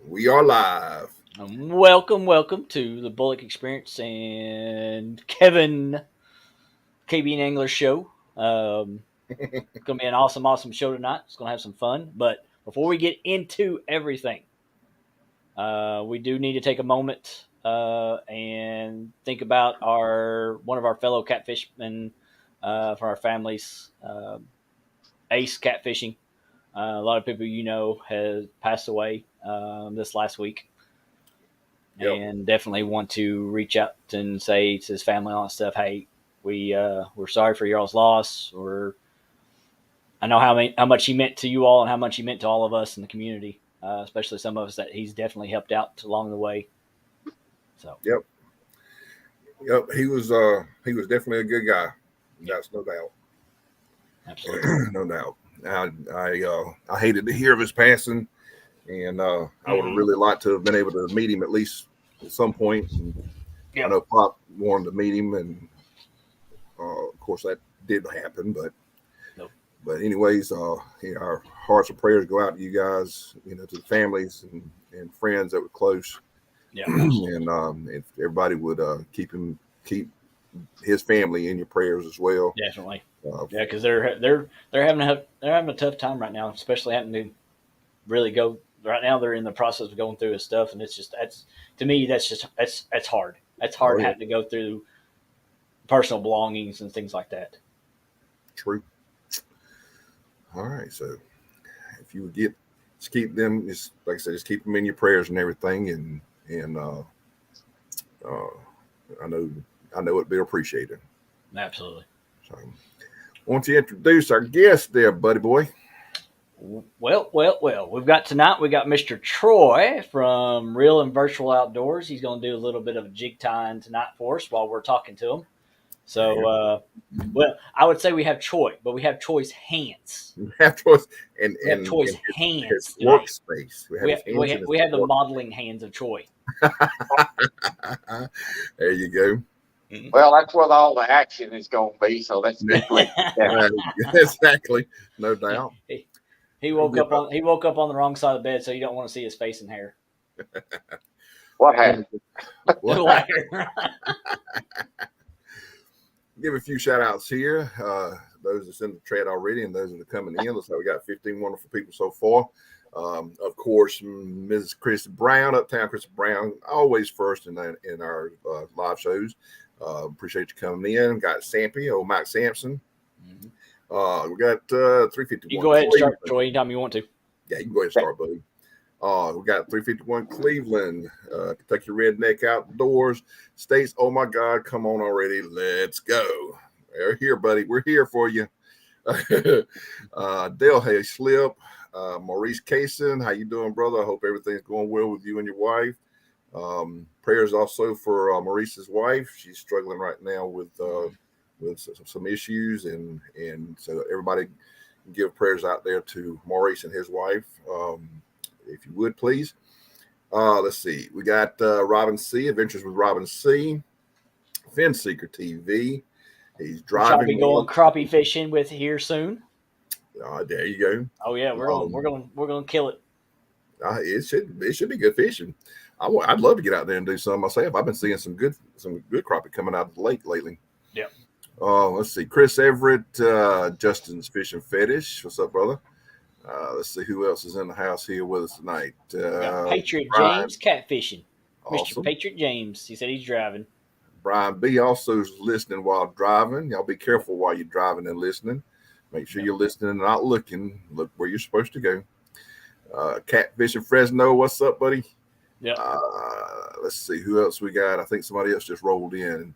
We are live. Welcome to the Bullock Experience and Kevin KB and Angler show. It's gonna be an awesome show tonight. It's gonna have some fun. But before we get into everything, we do need to take a moment and think about our one of our fellow catfishmen for our families, Ace Catfishing. A lot of people has passed away this last week. Yep. And definitely want to reach out and say to his family and all that stuff, hey, we're sorry for y'all's loss, or I know how much he meant to you all and how much he meant to all of us in the community, especially some of us that he's definitely helped out along the way. So Yep. Yep. He was definitely a good guy. That's no doubt. absolutely. No doubt. I hated to hear of his passing, and I would have really liked to have been able to meet him at least at some point. And I Yep. know Pop wanted to meet him, and of course that did happen. Nope. But anyways, our hearts and prayers go out to you guys. To the families and friends that were close. Yeah, And if everybody would keep his family in your prayers as well. definitely. Yeah, because they're having a tough time right now, especially having to really go. Right now, they're in the process of going through his stuff, and that's to me that's hard. That's Oh, hard yeah. having to go through personal belongings and things like that. True. All right, so if you would just keep them, just like I said, just keep them in your prayers and everything, and uh, I know it'd be appreciated. Absolutely. So, won't you introduce our guest there, buddy boy? Well. We've got tonight. We got Mr. Troy from Real and Virtual Outdoors. He's going to do a little bit of a jig tying tonight for us while we're talking to him. So, I would say we have Troy, but we have Troy's hands. We have Troy's and We have and, Troy's and hands his tonight. workspace. We have We his have, hands we in have, his we have the work. modeling hands of Troy. There you go. Well, that's where all the action is going to be. So let's get to it. Exactly, no doubt. He woke up on the wrong side of the bed, so you don't want to see his face and hair. What happened? Well, give a few shout outs here. Those that's in the thread already and those that are coming in. Looks like we got 15 wonderful people so far. Of course, Mrs. Chris Brown, Uptown Chris Brown, always first in our live shows. Appreciate you coming in. Got Sampy, old Mike Sampson. We got 351. You go ahead and start, Troy, anytime you want to. Yeah, you can go ahead and start, buddy. We got 351 Cleveland, Kentucky Redneck Outdoors states. Oh my God, come on already. Let's go. We're here, buddy. We're here for you. Dale Hay Slip, Maurice Kaysen. How you doing, brother? I hope everything's going well with you and your wife. Prayers also for Maurice's wife. She's struggling right now with some issues, and so everybody give prayers out there to Maurice and his wife. If you would, please. Let's see. We got Robin C. Adventures with Robin C. Fin Seeker TV. He's driving. Be going crappie fishing with here soon. There you go. Oh yeah, we're going to kill it. It should be good fishing. I'd love to get out there and do some myself. I've been seeing some good crappie coming out of the lake lately. Yeah. Let's see. Chris Everett, Justin's Fishing Fetish. What's up, brother? Let's see who else is in the house here with us tonight. Patriot Brian. James catfishing. Awesome. Mr. Patriot James. He said he's driving. Brian B also is listening while driving. Y'all be careful while you're driving and listening. Make sure you're listening and not looking. Look where you're supposed to go. Catfishing Fresno. What's up, buddy? Yeah. Let's see who else we got. I think somebody else just rolled in.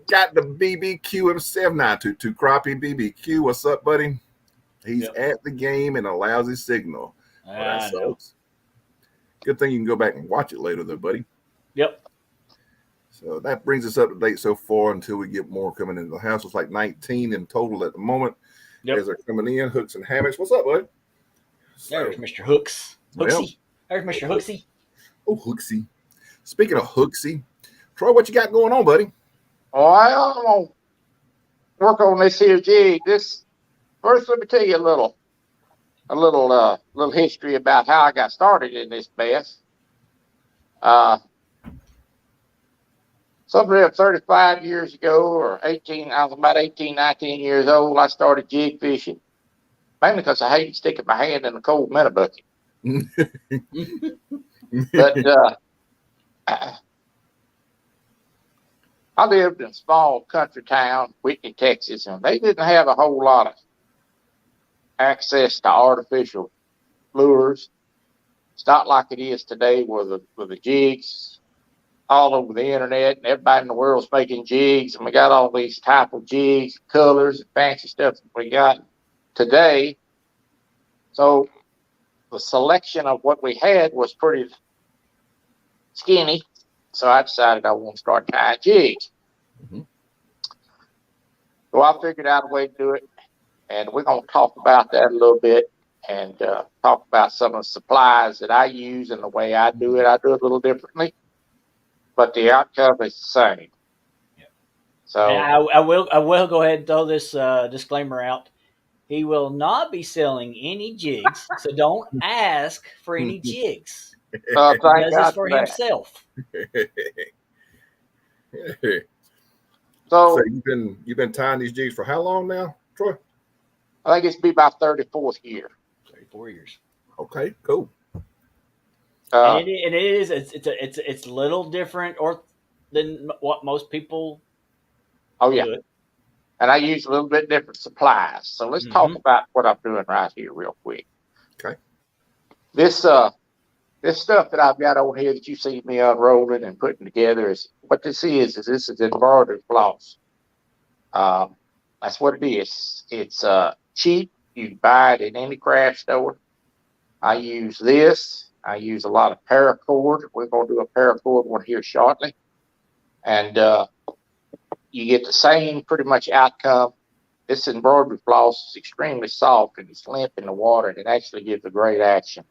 Got the BBQ himself, 922 Crappie BBQ. What's up, buddy? He's at the game and a lousy signal. That sucks. Good thing you can go back and watch it later, though, buddy. Yep. So that brings us up to date so far until we get more coming into the house. It's like 19 in total at the moment. Yep. As they're coming in, Hooks and Hammocks. What's up, bud? There's Mr. Hooks. Hooksy. There's Mr. Hooksy. Oh, Hooksy. Speaking of Hooksy, Troy, what you got going on, buddy? Well, I'm going to work on this here jig. First, let me tell you a little history about how I got started in this bass. Somewhere 35 years ago, or 18, I was about 18, 19 years old, I started jig fishing, mainly because I hated sticking my hand in a cold minute bucket. But I lived in a small country town, Whitney, Texas, and they didn't have a whole lot of access to artificial lures. It's not like it is today with the jigs all over the internet, and everybody in the world's making jigs, and we got all these type of jigs, colors, and fancy stuff that we got today. So the selection of what we had was pretty skinny. So I decided I want to start tying jigs. Mhm. So I figured out a way to do it, and we're going to talk about that a little bit, and talk about some of the supplies that I use and the way I do it. I do it a little differently, but the outcome is the same. So And I will go ahead and throw this disclaimer out. He will not be selling any jigs, so don't ask for any jigs. He thank does this God for for that. himself. So So you've been tying these jigs for how long now, Troy? I think it's be my 34th year. 34 years. Okay, cool. And it is it's a little different than what most people Oh yeah, do it. and I use a little bit different supplies. So let's talk about what I'm doing right here real quick. Okay. This stuff that I've got on here that you see me unrolling and putting together is what this is embroidered floss. That's what it is. It's cheap. You can buy it in any craft store. I use this. I use a lot of paracord. We're going to do a paracord one here shortly. And you get the same pretty much outcome. This embroidery floss is extremely soft and it's limp in the water, and it actually gives a great action.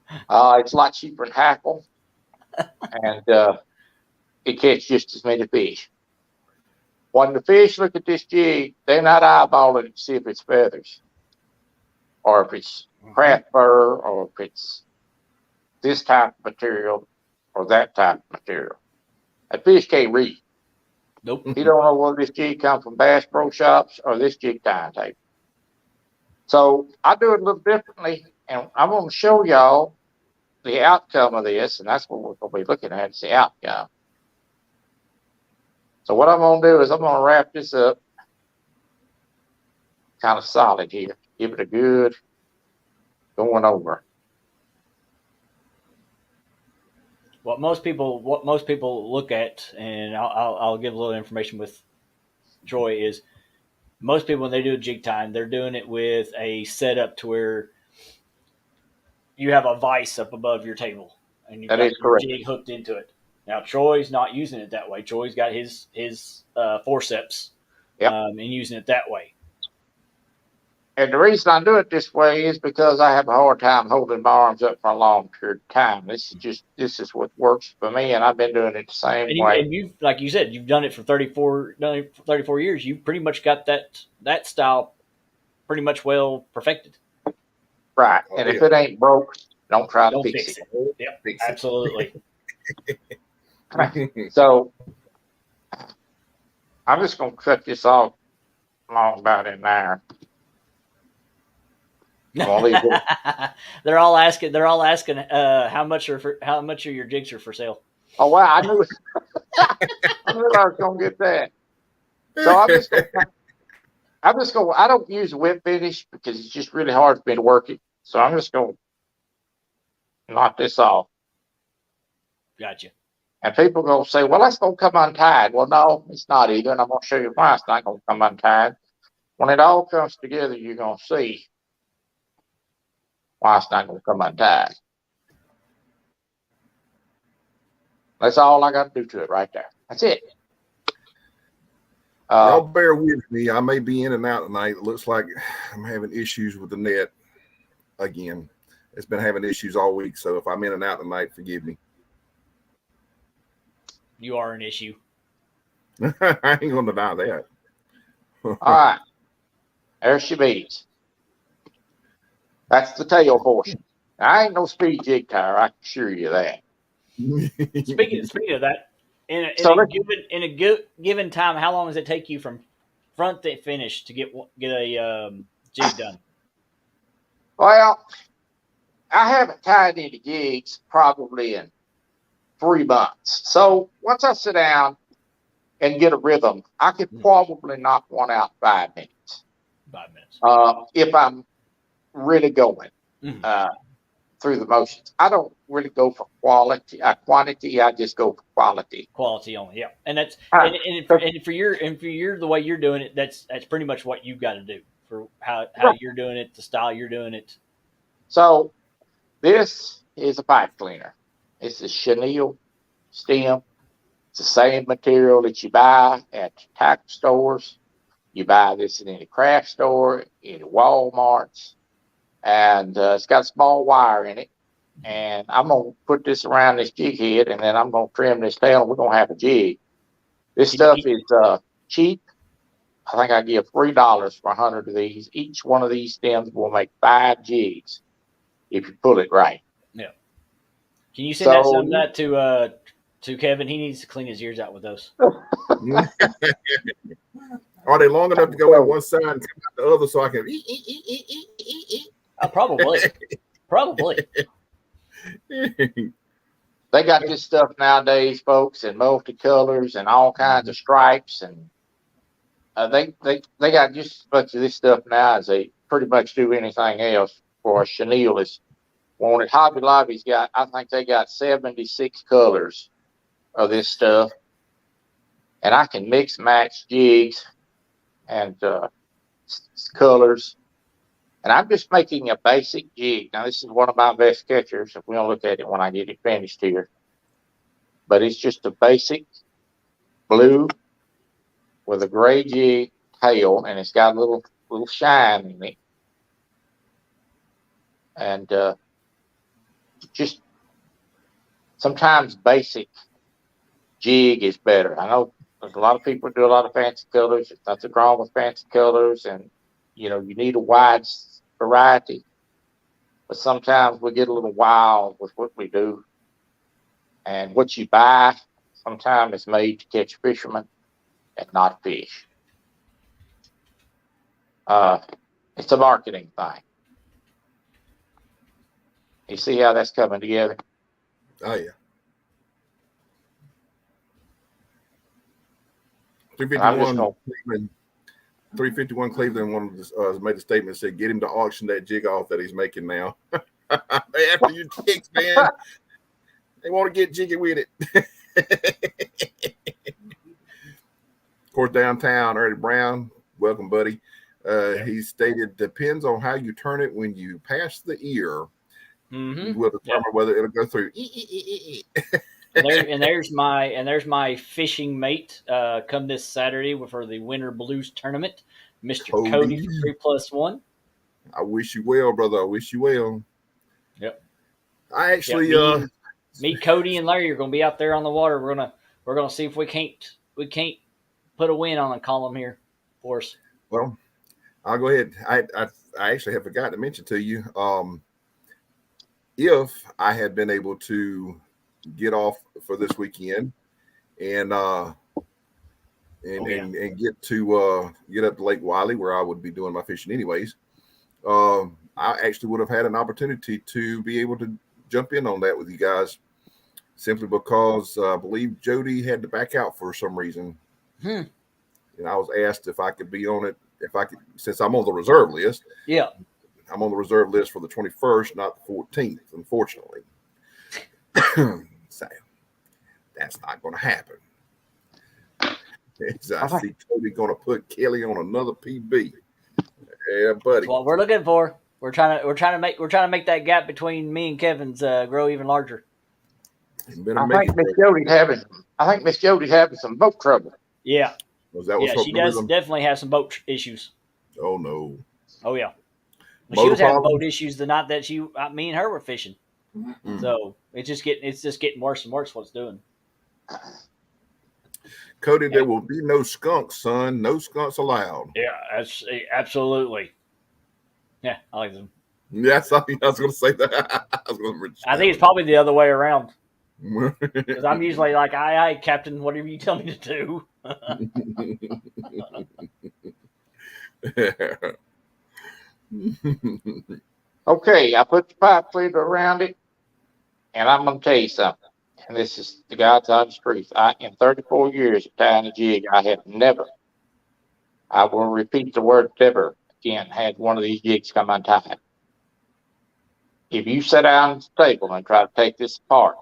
It's a lot cheaper than hackle, and it catches just as many fish. When the fish look at this jig, they're not eyeballing it to see if it's feathers, or if it's craft fur, or if it's this type of material or that type of material. A fish can't read. Nope. He don't know whether this jig comes from Bass Pro Shops or this jig tying table. So I do it a little differently, and I'm going to show y'all the outcome of this, and that's what we're going to be looking at, is the outcome. So what I'm going to do is I'm going to wrap this up kind of solid here. Give it a good going over. What most people look at, and I'll give a little information with Troy, is most people when they do a jig time, they're doing it with a setup to where you have a vise up above your table and you've That got is your correct. jig hooked into it. Now Troy's not using it that way. Troy's got his forceps and using it that way. And the reason I do it this way is because I have a hard time holding my arms up for a long period of time. This is what works for me, and I've been doing it the same way. And you, like you said, you've done it for 34 years. You pretty much got that style pretty much well perfected. Right. And if it ain't broke, don't try to fix it. Yep, absolutely. So I'm just going to cut this off long about an hour. They're all asking how much are your jigs are for sale. Oh wow, I knew I was going to get that. So I'm just going. I don't use a whip finish because it's just really hard for me to work it. So I'm just going to knock this off. Gotcha. And people are going to say, well, that's going to come untied. Well, no, it's not either. And I'm going to show you why it's not going to come untied. When it all comes together, you're going to see why it's not going to come untied. That's all I got to do to it right there. That's it. Y'all bear with me. I may be in and out tonight. It looks like I'm having issues with the net again. It's been having issues all week. So if I'm in and out tonight, forgive me. You are an issue. I ain't going to deny that. All right. There she be. That's the tail portion. Now, I ain't no speed jig tire, I can assure you that. Speaking of that, in So a given time, how long does it take you from front to finish to get a jig done? well, I haven't tied any jigs probably in 3 months. So once I sit down and get a rhythm, I could probably knock one out 5 minutes. 5 minutes. If I'm really going Mhm. through the motions. I don't really go for quantity. I just go for quality. Quality only, yeah. And that's Uh, and for your the way you're doing it, that's pretty much what you've got to do for how you're doing it, the style you're doing it. So this is a pipe cleaner. It's a chenille stem. It's the same material that you buy at tackle stores. You buy this in any craft store, in Walmart's, and it's got a small wire in it. And I'm gonna put this around this jig head, and then I'm gonna trim this tail, and we're gonna have a jig. This stuff is cheap. I think I give $3 for 100 of these. Each one of these stems will make 5 jigs if you pull it right. Yeah. Can you send So that to Kevin? He needs to clean his ears out with those. Are they long enough to go in one side and come out the other so I can Probably. Probably. they got this stuff nowadays, folks, in multicolors and all kinds of stripes, and they got just as much of this stuff now as they pretty much do anything else. For a chenille is wanted. Hobby Lobby's got, I think they got 76 colors of this stuff, and I can mix match jigs and colors. And I'm just making a basic jig. Now, this is one of my best catchers. If we'll look at it when I get it finished here. But it's just a basic blue with a gray jig tail, and it's got a little shine in it. And just sometimes basic jig is better. I know there's a lot of people do a lot of fancy colors. There's nothing wrong with fancy colors, and you need a wide variety. But sometimes we get a little wild with what we do, and what you buy sometimes is made to catch fishermen and not fish. It's a marketing thing. You see how that's coming together? Oh yeah. 351 Cleveland one of the, made a statement, said get him to auction that jig off that he's making now. After you jigs, man. They want to get jiggy with it. Of course, downtown, Ernie Brown, welcome, buddy. He stated, depends on how you turn it when you pass the ear. Mm-hmm. Will determine whether it'll go through. And there's my fishing mate come this Saturday for the Winter Blues tournament, Mr. Cody from 3+1. I wish you well, brother. I wish you well. Yep. I actually meet Cody and Larry are going to be out there on the water. We're gonna see if we can't put a win on the column here for us. Well, I'll go ahead. I actually have forgotten to mention to you, if I had been able to get off for this weekend and get to get up to Lake Wiley, where I would be doing my fishing anyways, I actually would have had an opportunity to be able to jump in on that with you guys, simply because I believe Jody had to back out for some reason. And I was asked if I could be on it, since I'm on the reserve list. Yeah. I'm on the reserve list for the 21st, not the 14th, unfortunately. So that's not going to happen. I see Cody going to put Kelly on another PB. Yeah, buddy. That's what we're looking for. We're trying to make that gap between me and Kevin's grow even larger. I think Miss Jody's having some boat trouble. Yeah. She does definitely have some boat issues. Oh no. Oh yeah. She was having boat issues the night that me and her were fishing. Mm-hmm. So it's just getting worse and worse. What it's doing. Cody, there will be no skunks, son. No skunks allowed. Yeah, absolutely. Yeah, I like them. Yeah, I was going to say that. I think it's probably the other way around. Because I'm usually like, aye, Captain, whatever you tell me to do. Okay, I put the pipe cleaner around it, and I'm going to tell you something. And this is the God's honest truth. In 34 years of tying a jig, I have never, I will repeat the word never again, had one of these jigs come untied. If you sit down at the table and try to take this apart,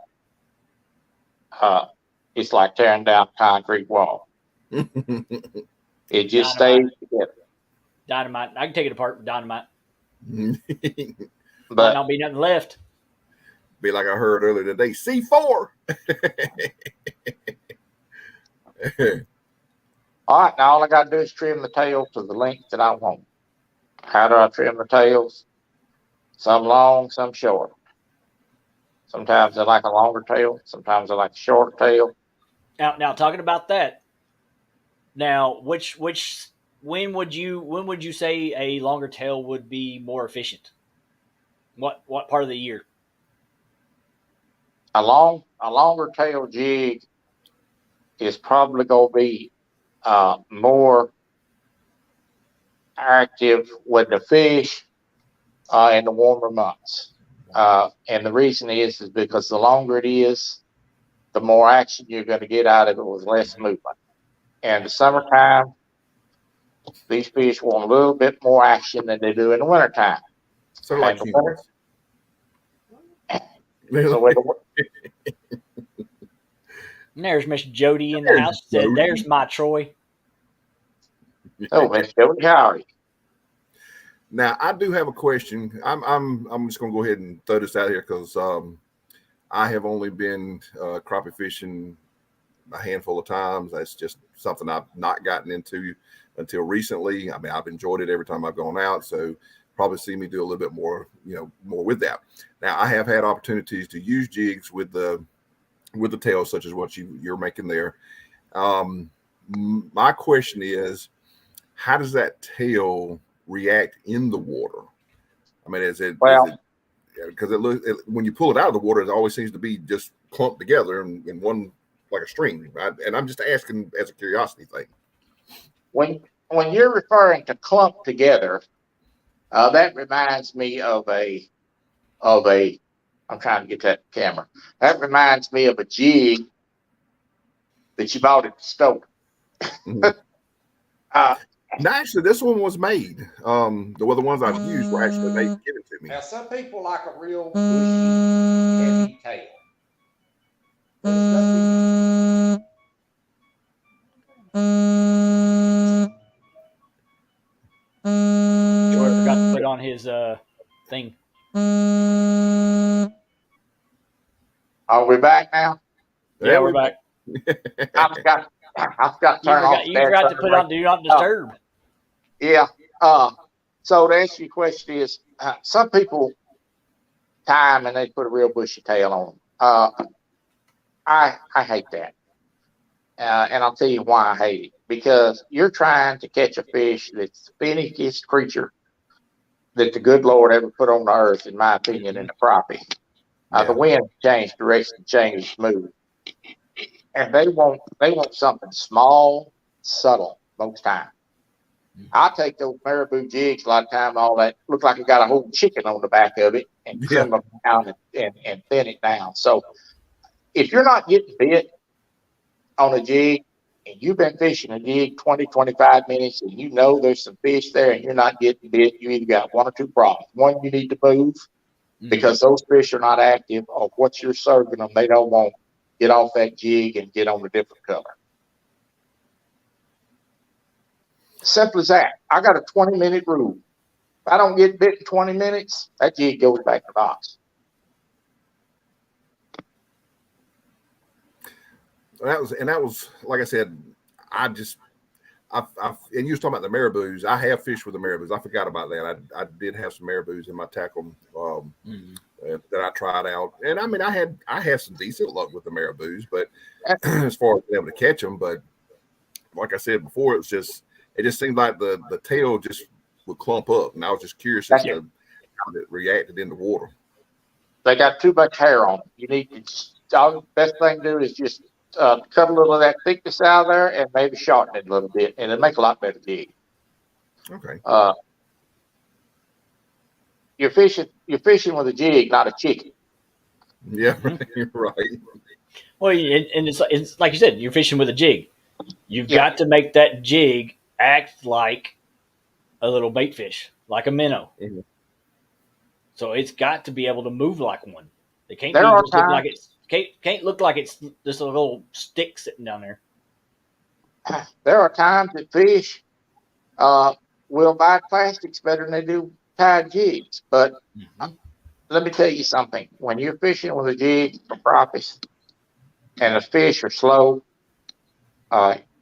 it's like tearing down a concrete wall. It just stays together. Dynamite. I can take it apart with dynamite. But might not be nothing left. Be like I heard earlier today, C4. All right, now all I got to do is trim the tail to the length that I want. How do I trim the tails? Some long, some short. Sometimes I like a longer tail. Sometimes I like a shorter tail. Now talking about that. Now, when would you say a longer tail would be more efficient? What part of the year? A longer tail jig is probably going to be more active with the fish in the warmer months. And the reason is because the longer it is, the more action you're going to get out of it with less movement. And the summertime, these fish want a little bit more action than they do in the wintertime. So like humans. So there's Miss Jody in the house. Said, "There's my Troy." Oh, Miss Jody, how are you? Now I do have a question. I'm just gonna go ahead and throw this out here because I have only been crappie fishing a handful of times. That's just something I've not gotten into until recently. I mean, I've enjoyed it every time I've gone out, so probably see me do a little bit more, more with that. Now I have had opportunities to use jigs with the tail, such as what you're making there. My question is, how does that tail react in the water? I mean, because when you pull it out of the water, it always seems to be just clumped together in one, like a string, right? And I'm just asking as a curiosity thing. When you're referring to clump together, that reminds me of a. I'm trying to get that camera. That reminds me of a jig that you bought at the store. Mm-hmm. Now, actually, this one was made. The ones I've used were actually made to give it to me. Now, some people like a real bushy, heavy tail. Troy forgot to put on his thing. Are we back now? Yeah, we're back. I forgot to turn off. You forgot to put on Do Not Disturb. Yeah. So to answer your question is, some people tie them and they put a real bushy tail on them. I hate that. And I'll tell you why I hate it. Because you're trying to catch a fish that's the finickiest creature that the good Lord ever put on the earth, in my opinion, in the crappie. The wind changed direction, changed mood. And they want something small, subtle most time. I take those marabou jigs a lot of time, all that look like it got a whole chicken on the back of it, and trim them down and thin it down. So if you're not getting bit on a jig and you've been fishing a jig 20, 25 minutes and you know there's some fish there and you're not getting bit, you either got one or two problems. One, you need to move because those fish are not active, or what you're serving them, they don't want. Get off that jig and get on a different color. Simple as that. I got a 20-minute rule. If I don't get bit in 20 minutes, that jig goes back to the box. That was like I said, and you was talking about the marabous. I have fished with the marabous. I forgot about that. I did have some marabous in my tackle that I tried out, and I mean I had some decent luck with the marabous, but as far as being able to catch them, but like I said before, it just seemed like the tail just would clump up, and I was just curious as to how it reacted in the water. They got too much hair on them. You need best thing to do is just cut a little of that thickness out of there and maybe shorten it a little bit, and it'll make a lot better jig. Okay. You're fishing with a jig, not a chicken. Yeah, you're right. Well, and it's like you said, you're fishing with a jig. You've Yeah. got to make that jig act like a little bait fish, like a minnow. Mhm. So it's got to be able to move like one. It can't There be are just look times like it's can't look like it's just a little stick sitting down there. that fish will bite plastics better than they do tied jigs. But Mm-hmm. let me tell you something: when you're fishing with a jig for crappie and the fish are slow,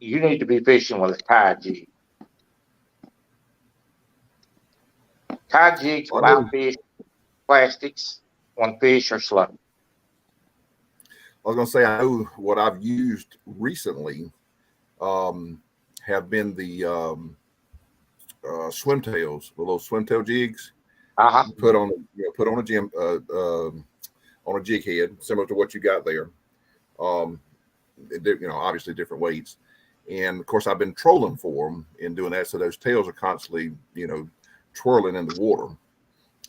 you need to be fishing with a tied jig. Tied jigs I will know. outfish plastics when fish are slow. I was going to say, I know what I've used recently have been the swim tails, the little swim tail jigs. Uh-huh. Put on on a jig head, similar to what you got there. Obviously different weights, and of course I've been trolling for them in doing that, so those tails are constantly twirling in the water,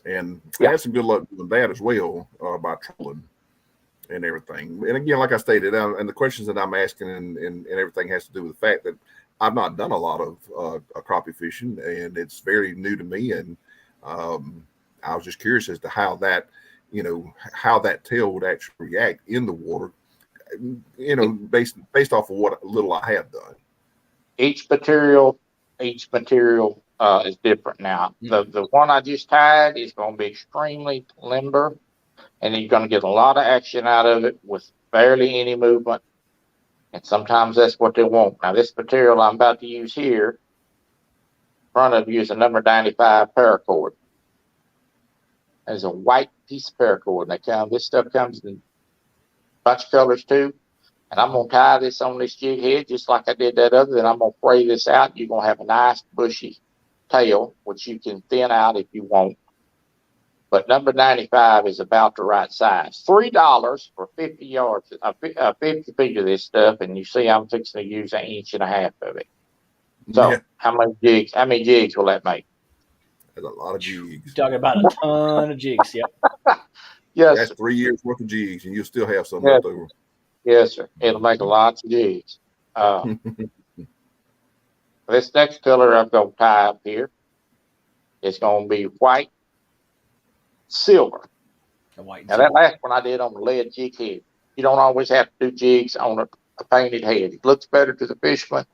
and I had some good luck doing that as well by trolling and everything. And again, like I stated, and the questions that I'm asking and everything has to do with the fact that I've not done a lot of crappie fishing, and it's very new to me, and I was just curious as to how that tail would actually react in the water, based off of what little I have done. Each material is different now. The one I just tied is going to be extremely limber, and you're going to get a lot of action out of it with barely any movement. And sometimes that's what they want. Now, this material I'm about to use here, in front of you, is a number 95 paracord. There's a white piece of paracord. This stuff comes in a bunch of colors too. And I'm going to tie this on this jig head just like I did that other. Then I'm going to fray this out. You're going to have a nice bushy tail, which you can thin out if you want. But number 95 is about the right size. $3 for 50 yards, 50 feet of this stuff. And you see I'm fixing to use 1.5 inches of it. So how many jigs will that make? That's a lot of jigs. You're talking about a ton of jigs. Yep. Yes. That's 3 years worth of jigs, and you'll still have some Yes. left over. Yes, sir. It'll make lots of jigs. This next color I'm going to tie up here is going to be white silver. Now, that last one I did on the lead jig head. You don't always have to do jigs on a painted head. It looks better to the fisherman.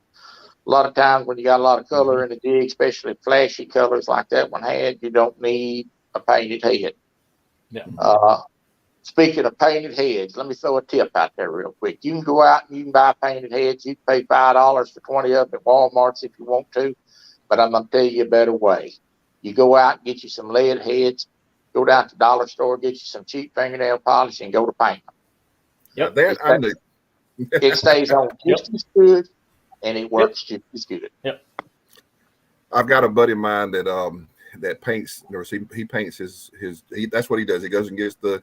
A lot of times when you got a lot of color in the jig, especially flashy colors like that one had, you don't need a painted head. Yeah. Speaking of painted heads, let me throw a tip out there real quick. You can go out and you can buy painted heads. You can pay $5 for 20 of them at Walmart's if you want to, but I'm going to tell you a better way. You go out and get you some lead heads, go down to the dollar store, get you some cheap fingernail polish, and go to paint them. Yep. That I knew. It stays on just as good, and it works just as good. Yep. I've got a buddy of mine that paints. He paints his. That's what he does. He goes and gets the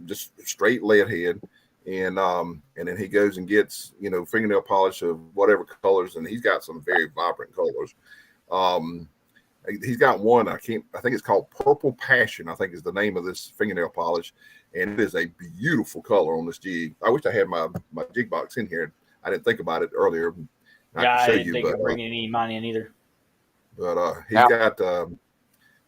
just straight lead head, and then he goes and gets fingernail polish of whatever colors, and he's got some very vibrant colors. He's got one. I think it's called Purple Passion. I think is the name of this fingernail polish, and it is a beautiful color on this jig. I wish I had my jig box in here. I didn't think about it earlier. I didn't think of bringing any mine in either. But he's got.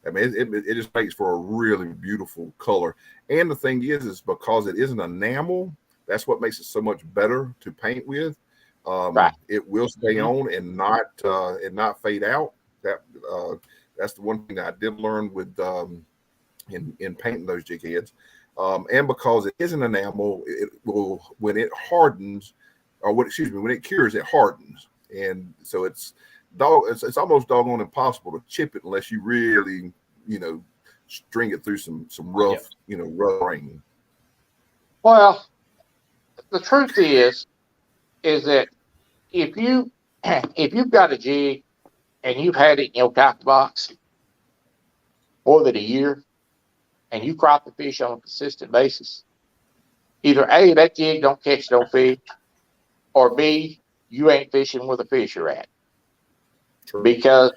It just makes for a really beautiful color. And the thing is because it isn't enamel, that's what makes it so much better to paint with. Right. It will stay on and not fade out. That's the one thing that I did learn with in painting those jig heads. And because it isn't enamel, it will, when it hardens, when it cures, it hardens. And so it's almost doggone impossible to chip it unless you really, string it through some rough, rough grain. Well, the truth is that if you've got a jig and you've had it in your tackle box more than a year, and you crop the fish on a consistent basis, either A, that jig don't catch no fish, or B, you ain't fishing with a fish you're at. True. Because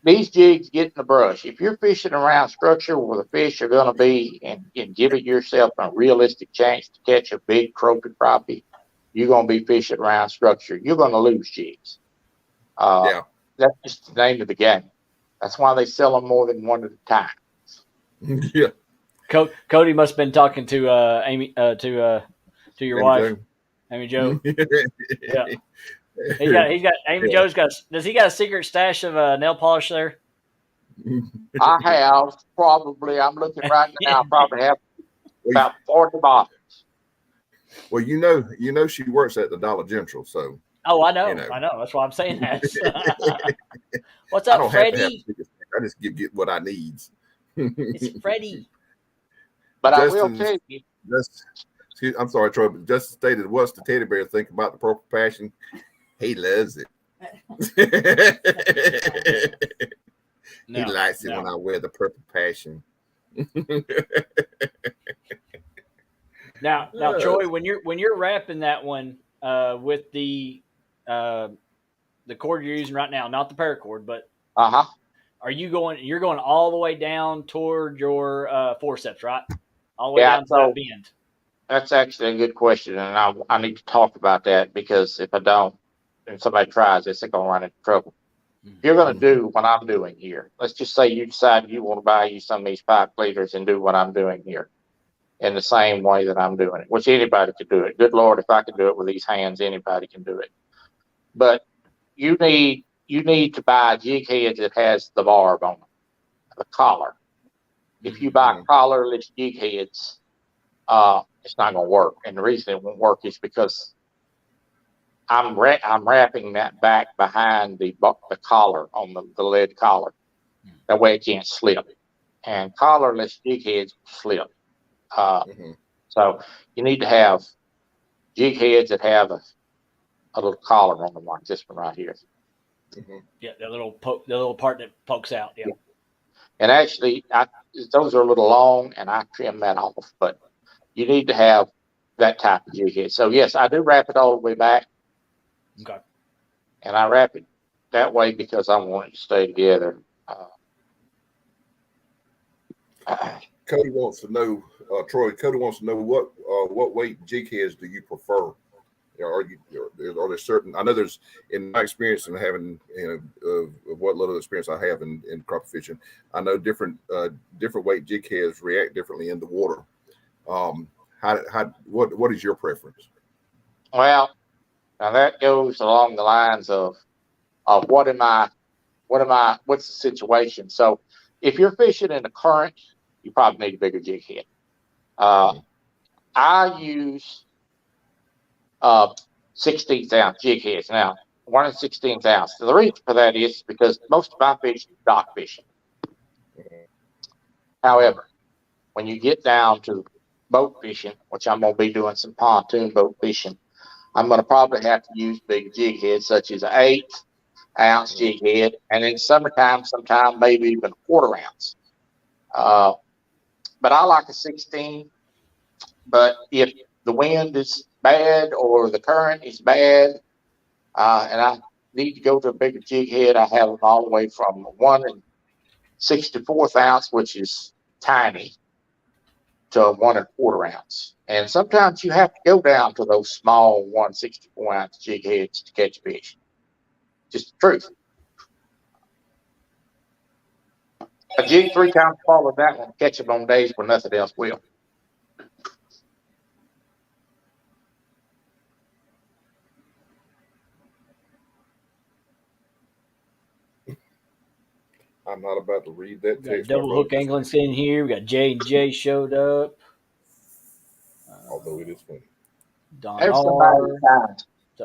these jigs get in the brush. If you're fishing around structure where the fish are going to be and giving yourself a realistic chance to catch a big crappie, you're going to be fishing around structure. You're going to lose jigs. Yeah. That's just the name of the game. That's why they sell them more than one at a time. Yeah. Cody must have been talking to Amy to your Amy wife, Jo. Amy Jo. Yeah. He's got Amy Jo's got. Does he got a secret stash of nail polish there? I have probably. I'm looking right now. I probably have about 40 bottles. Well, you know, she works at the Dollar General, so. Oh, I know. You know. I know. That's why I'm saying that. What's I up, don't Freddie? have to I just get what I need. It's Freddie. But Justin, I will tell you. I'm sorry, Troy, but Justin stated, what's the teddy bear think about the Purple Passion? He loves it. He likes it when I wear the Purple Passion. Now, Troy, when you're wrapping that one with the cord you're using right now, not the paracord, but are you going? You're going all the way down toward your forceps, right? All the way down to that bend. That's actually a good question, and I need to talk about that, because if I don't, and somebody tries this, they're going to run into trouble. If you're going to do what I'm doing here, let's just say you decide you want to buy you some of these pipe leaders and do what I'm doing here in the same way that I'm doing it, which anybody could do it. Good Lord, if I can do it with these hands, anybody can do it. But you need to buy a jig head that has the barb on it, the collar. If you buy collarless jig heads, it's not going to work. And the reason it won't work is because I'm wrapping that back behind the collar on the lead collar. That way it can't slip. And collarless jig heads slip. So you need to have jig heads that have a little collar on them, like this one right here. Yeah, the little part that pokes out. Yeah. And actually, those are a little long, and I trim that off. But you need to have that type of jig head. So yes, I do wrap it all the way back. Okay. And I wrap it that way because I want it to stay together. Cody wants to know, Troy. Cody wants to know what weight jig heads do you prefer? Are there certain? I know there's, in my experience and having what little experience I have in crappie fishing, I know different weight jig heads react differently in the water. What is your preference? Well, now that goes along the lines of what's the situation? So if you're fishing in a current, you probably need a bigger jig head. I use 16th ounce jig heads. Now, 1 16th ounce. The reason for that is because most of my fish is dock fishing. However, when you get down to boat fishing, which I'm going to be doing some pontoon boat fishing, I'm going to probably have to use big jig heads, such as an 1/8 ounce jig head, and in summertime, sometime maybe even 1/4 ounce. But I like a 16. But if the wind is bad or the current is bad, and I need to go to a bigger jig head, I have them all the way from 1 64th ounce, which is tiny, to 1 1/4 ounce. And sometimes you have to go down to those small 1 64 ounce jig heads to catch fish. Just the truth. A jig 3 times smaller than that one, catch them on days when nothing else will. I'm not about to read that text. Double hook angling sitting here. We got J and J showed up. Although it is funny. Don There's R.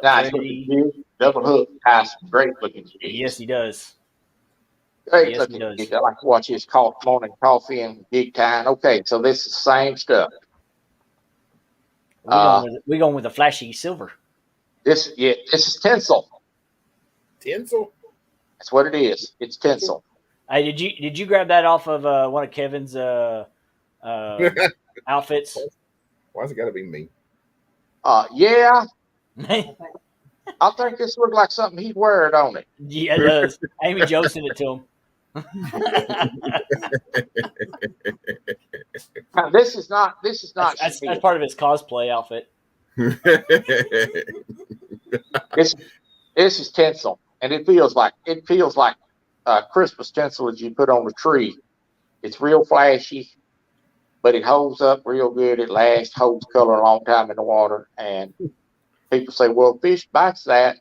Nice looking jig, double hook, nice, great looking jigs. Yes, he does. Great looking jig. I like to watch his morning coffee and jig tying. Okay, so this is the same stuff. We're going with the flashy silver. This is tinsel. Tinsel? That's what it is. It's tinsel. Hey, did you grab that off of one of Kevin's outfits? Why's it got to be me? Yeah, I think this looked like something he'd wear it on it. Yeah, it does. Amy Jo sent it to him. Now, this is not That's chenille. part of his cosplay outfit. This is tinsel, and it feels like Christmas tinsel that you put on the tree. It's real flashy, but it holds up real good. It lasts, holds color a long time in the water. And people say, well, if fish bites that,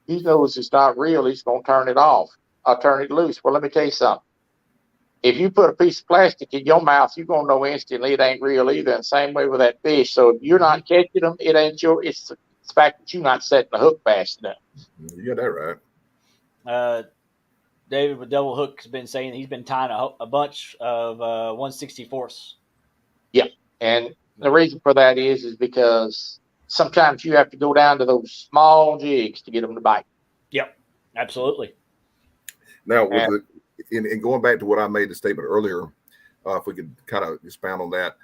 he knows it's not real. He's going to turn it off. I'll turn it loose. Well, let me tell you something. If you put a piece of plastic in your mouth, you're going to know instantly it ain't real either. And same way with that fish. So if you're not catching them, it ain't it's the fact that you're not setting the hook fast enough. You got that right. David with Double Hook has been saying he's been tying a bunch of 1/64ths. Yeah. And the reason for that is because sometimes you have to go down to those small jigs to get them to bite. Yep, absolutely. Now, in going back to what I made the statement earlier, if we could kind of expound on that,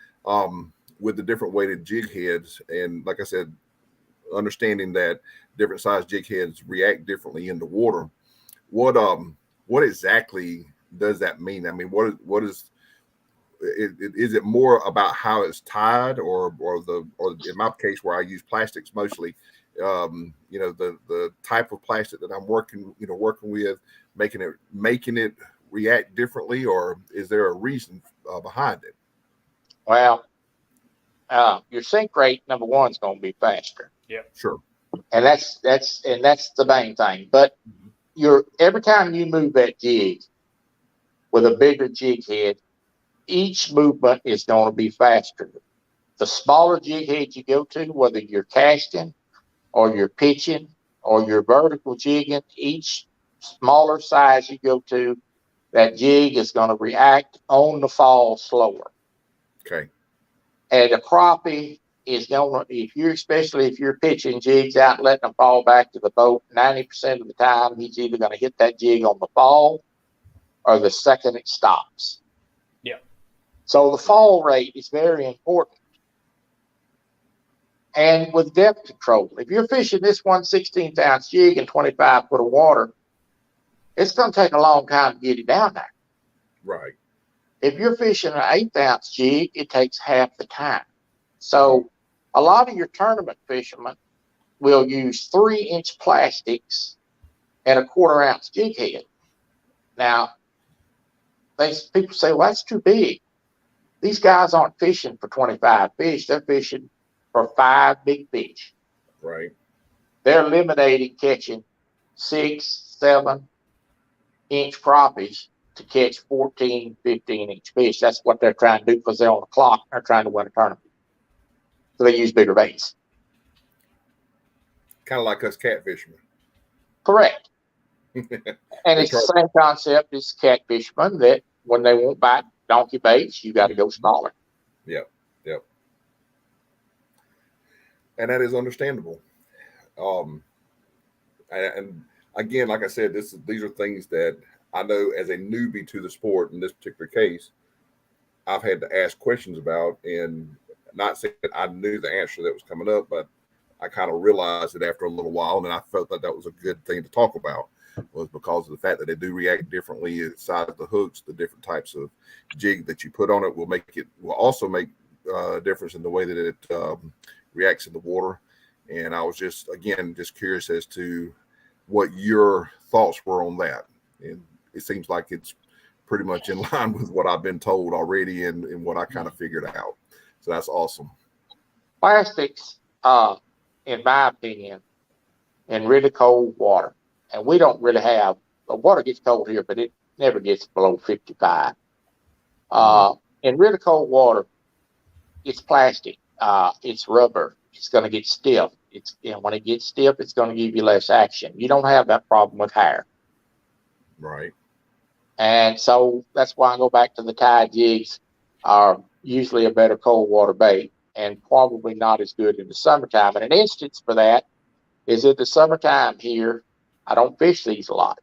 with the different weighted jig heads, and like I said, understanding that different size jig heads react differently in the water. What exactly does that mean? I mean, what is it more about how it's tied, or in my case where I use plastics mostly, the type of plastic that I'm working with, making it react differently, or is there a reason behind it? Well, your sink rate, number one, is going to be faster. Yeah, sure. And that's the main thing. But every time you move that jig with a bigger jig head, each movement is going to be faster. The smaller jig head you go to, whether you're casting or you're pitching or you're vertical jigging, each smaller size you go to, that jig is going to react on the fall slower. Okay. And a crappie is going to, especially if you're pitching jigs out and letting them fall back to the boat, 90% of the time he's either going to hit that jig on the fall or the second it stops. Yeah. So the fall rate is very important. And with depth control, if you're fishing this 1/16 ounce jig in 25 foot of water, it's going to take a long time to get it down there. Right. If you're fishing an 1/8 ounce jig, it takes half the time. So a lot of your tournament fishermen will use 3-inch plastics and a 1/4 ounce jig head. Now, people say, well, that's too big. These guys aren't fishing for 25 fish. They're fishing for 5 big fish. Right. They're eliminating catching 6, 7-inch crappies to catch 14, 15-inch fish. That's what they're trying to do because they're on the clock. They're trying to win a tournament. So they use bigger baits. Kind of like us catfishermen. Correct. And it's the same concept as catfishermen, that when they won't bite donkey baits, you got to go smaller. Yep. And that is understandable. And again, like I said, these are things that I know as a newbie to the sport. In this particular case, I've had to ask questions about, and not saying that I knew the answer that was coming up, but I kind of realized it after a little while, and I felt that was a good thing to talk about, was because of the fact that they do react differently. The size of the hooks, the different types of jig that you put on it will also make a difference in the way that it reacts in the water. And I was just curious as to what your thoughts were on that. And it seems like it's pretty much in line with what I've been told already and what I kind of figured out. So that's awesome. Plastics, in my opinion, in really cold water, and we don't really have, the water gets cold here, but it never gets below 55. In really cold water, it's plastic. It's rubber. It's going to get stiff. When it gets stiff, it's going to give you less action. You don't have that problem with hair. Right. And so that's why I go back to the tide jigs are usually a better cold water bait and probably not as good in the summertime. And an instance for that is in the summertime here, I don't fish these a lot.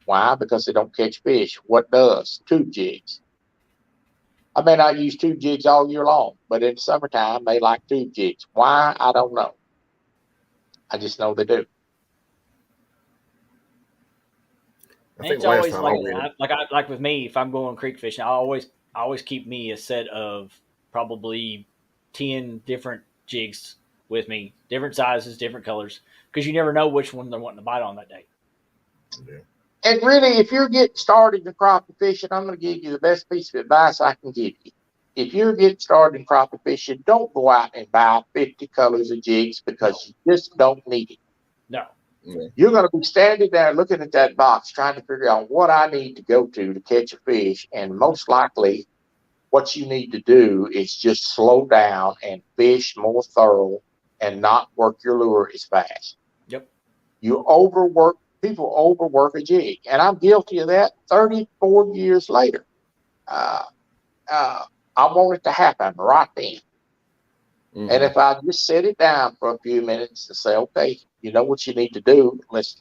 Why? Because they don't catch fish. What does? Tube jigs. I may not use tube jigs all year long, but in the summertime, they like tube jigs. Why? I don't know. I just know they do. I And think it's last always time like with me, if I'm going creek fishing, I always keep me a set of probably 10 different jigs with me, different sizes, different colors, because you never know which one they're wanting to bite on that day. Yeah. And really, if you're getting started in crappie fishing, I'm going to give you the best piece of advice I can give you. If you're getting started in crappie fishing, don't go out and buy 50 colors of jigs because you just don't need it. No. Yeah. You're going to be standing there looking at that box trying to figure out what I need to go to catch a fish. And most likely, what you need to do is just slow down and fish more thorough and not work your lure as fast. Yep. People overwork a jig. And I'm guilty of that 34 years later. I want it to happen right then. Mm-hmm. And if I just set it down for a few minutes and say, okay, you know what you need to do, let's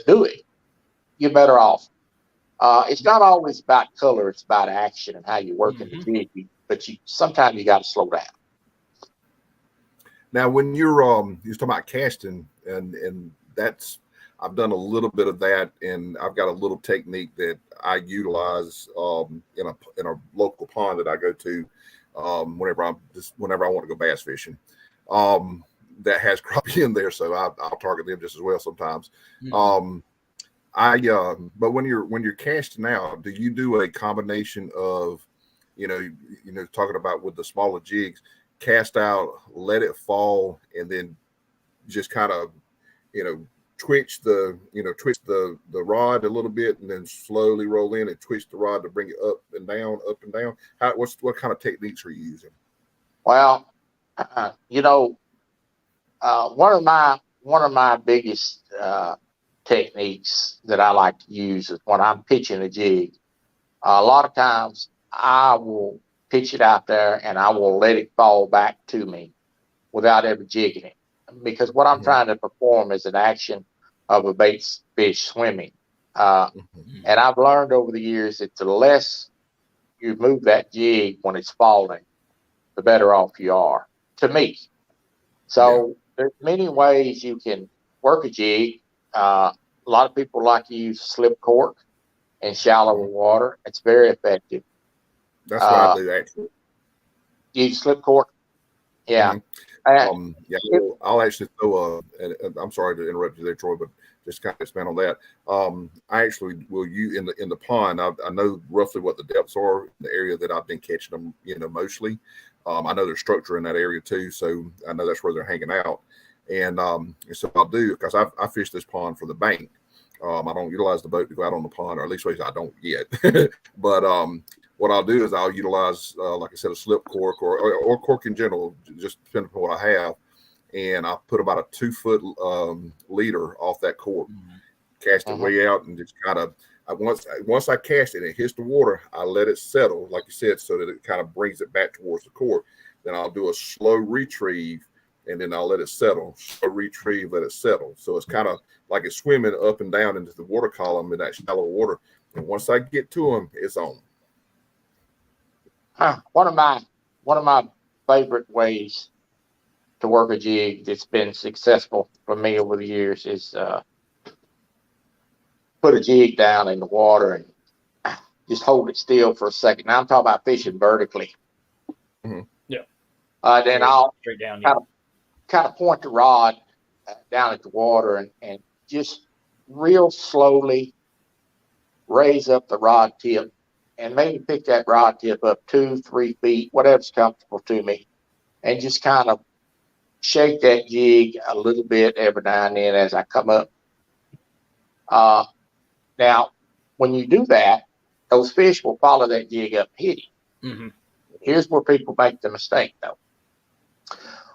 do it, you're better off. It's not always about color, it's about action and how you're working the jig, but sometimes you got to slow down. Now, when you're talking about casting, and that's, I've done a little bit of that, and I've got a little technique that I utilize in a local pond that I go to whenever I want to go bass fishing. That has crappie in there, so I'll target them just as well sometimes. Mm-hmm. But when you're casting out, do you do a combination of, talking about with the smaller jigs, cast out, let it fall, and then just kind of, twitch the rod a little bit, and then slowly roll in and twitch the rod to bring it up and down, up and down? What kind of techniques are you using? Well, one of my biggest techniques that I like to use is when I'm pitching a jig. A lot of times I will pitch it out there and I will let it fall back to me without ever jigging it, because what I'm trying to perform is an action of a bait fish swimming. And I've learned over the years that the less you move that jig when it's falling, the better off you are, to me. So there's many ways you can work a jig. A lot of people like to use slip cork in shallower water. It's very effective. That's what I do, actually. Use slip cork. Yeah. I'll actually throw I'm sorry to interrupt you there, Troy, but just kind of expand on that. I actually will use in the pond. I know roughly what the depths are in the area that I've been catching them, mostly. I know there's structure in that area too, so I know that's where they're hanging out. And so I'll do, because I fish this pond for the bank. I don't utilize the boat to go out on the pond, or at least I don't yet. But what I'll do is I'll utilize, like I said, a slip cork or cork in general, just depending on what I have. And I'll put about a 2-foot leader off that cork, cast it way out, and just kind of, once I cast it and it hits the water, I let it settle, like you said, so that it kind of brings it back towards the cork. Then I'll do a slow retrieve, and then I'll let it settle. Slow retrieve, let it settle. So it's kind of like it's swimming up and down into the water column in that shallow water. And once I get to them, it's on. One of my favorite ways to work a jig that's been successful for me over the years is put a jig down in the water and just hold it still for a second. Now I'm talking about fishing vertically. Yeah. Then I'll straight down, kind of point the rod down at the water and just real slowly raise up the rod tip and maybe pick that rod tip up 2-3 feet, whatever's comfortable to me, and just kind of shake that jig a little bit every now and then as I come up. Now, when you do that, those fish will follow that jig up and hit it. Here's where people make the mistake, though.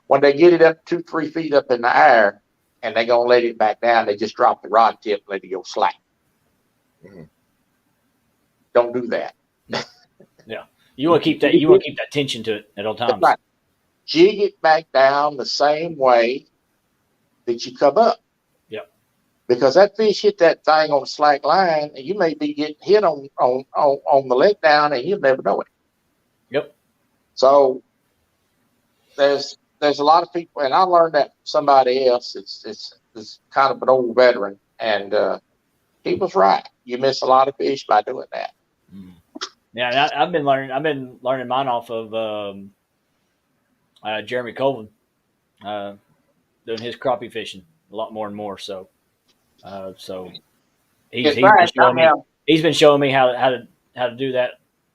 When they get it up 2-3 feet up in the air and they're going to let it back down, they just drop the rod tip and let it go slack. Don't do that. Yeah. You want to keep that tension to it at all times. Right. Jig it back down the same way that you come up. Yep. Because that fish hit that thing on a slack line, and you may be getting hit on the let down, and you'll never know it. So there's a lot of people, and I learned that from somebody else. It's kind of an old veteran, and he was right. You miss a lot of fish by doing that. Yeah, I've been learning mine off of Jeremy Colvin, doing his crappie fishing a lot more and more. So he's In been fact, showing me how to do that,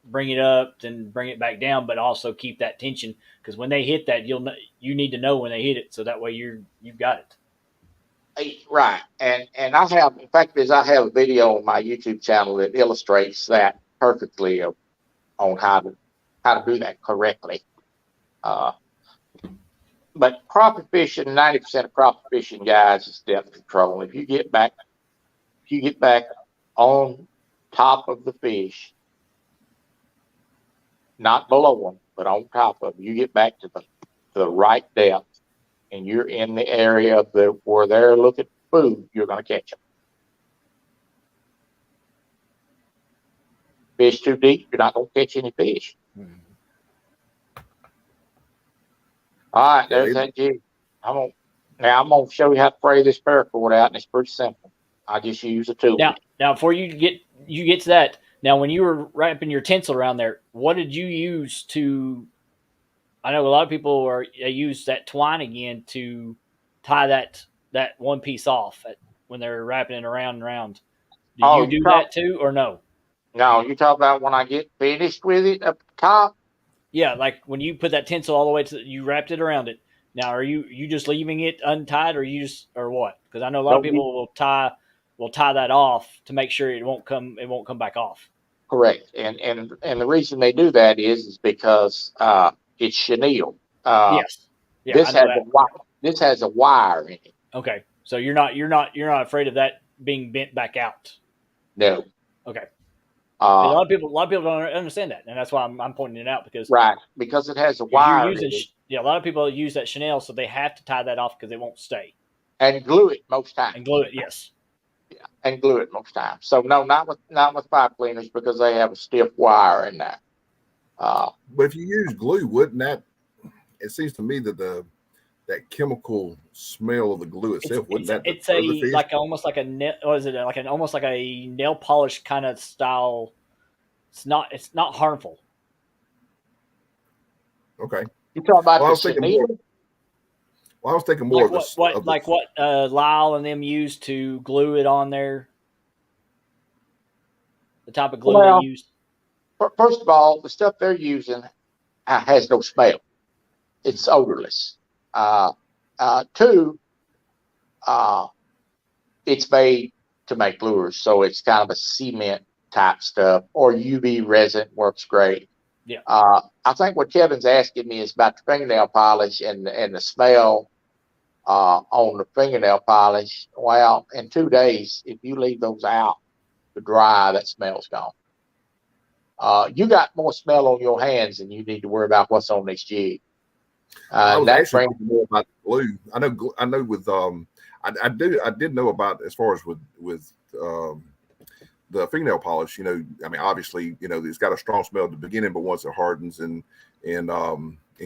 bring it up, then bring it back down, but also keep that tension, because when they hit that, you need to know when they hit it, so that way you've got it. Right, and I have, in fact, I have a video on my YouTube channel that illustrates that perfectly on how to do that correctly. But crappie fishing, 90% of crappie fishing, guys, is depth control. If you get back on top of the fish, not below them, but on top of them, you get back to the right depth, and you're in the area of where they're looking for food, you're going to catch them. Fish too deep, you're not going to catch any fish. All right, there's that jig. I'm gonna show you how to spray this paracord out, and it's pretty simple. I just use a tool. Now before you get to that, now when you were wrapping your tinsel around there, what did you use to? I know a lot of people use that twine again to tie that one piece off when they're wrapping it around and around. Do you do that too, or no? No, you talk about when I get finished with it up top. Yeah, like when you put that tinsel all the way you wrapped it around it. Now, are you just leaving it untied, or what? Because I know a lot of people will tie that off to make sure it won't come back off. Correct, and the reason they do that is because it's chenille. Yes. Yeah, this has a wire in it. Okay, so you're not afraid of that being bent back out. No. Okay. A lot of people don't understand that, and that's why I'm pointing it out, because it has a wire. A lot of people use that chenille, so they have to tie that off because it won't stay. And glue it most times. And glue it, yes. Yeah, and glue it most times. So no, not with pipe cleaners, because they have a stiff wire in there. But if you use glue, wouldn't that? It seems to me that that chemical smell of the glue itself, it's like almost like a what is it, like almost like a nail polish kind of style. It's not harmful. Okay. You talking about the chenille? Well, I was thinking more what Lyle and them used to glue it on there. The type of glue they used. First of all, the stuff they're using has no smell. It's odorless. Two, it's made to make lures, so it's kind of a cement type stuff, or UV resin works great. Yeah. I think what Kevin's asking me is about the fingernail polish and the smell on the fingernail polish. Well, in 2 days, if you leave those out to dry, that smell's gone. You got more smell on your hands than you need to worry about what's on this jig. I was actually thinking more about the glue. I know with I did know about, as far as with the fingernail polish. I mean, obviously, it's got a strong smell at the beginning, but once it hardens and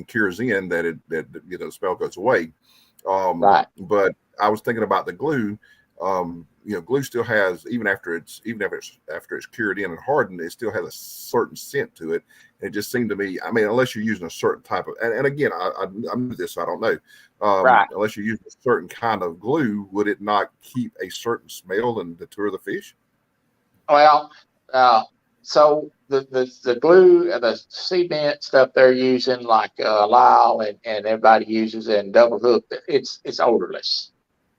cures in, that the smell goes away. Right. But I was thinking about the glue. Glue still has, even after it's cured in and hardened, it still has a certain scent to it. And it just seemed to me, I mean, unless you're using a certain type of, and again, I'm new to this, so I don't know. Right. Unless you're using a certain kind of glue, would it not keep a certain smell and deter the fish? Well, so the glue and the cement stuff they're using, like Lyle and everybody uses, and Double Hook, it's odorless.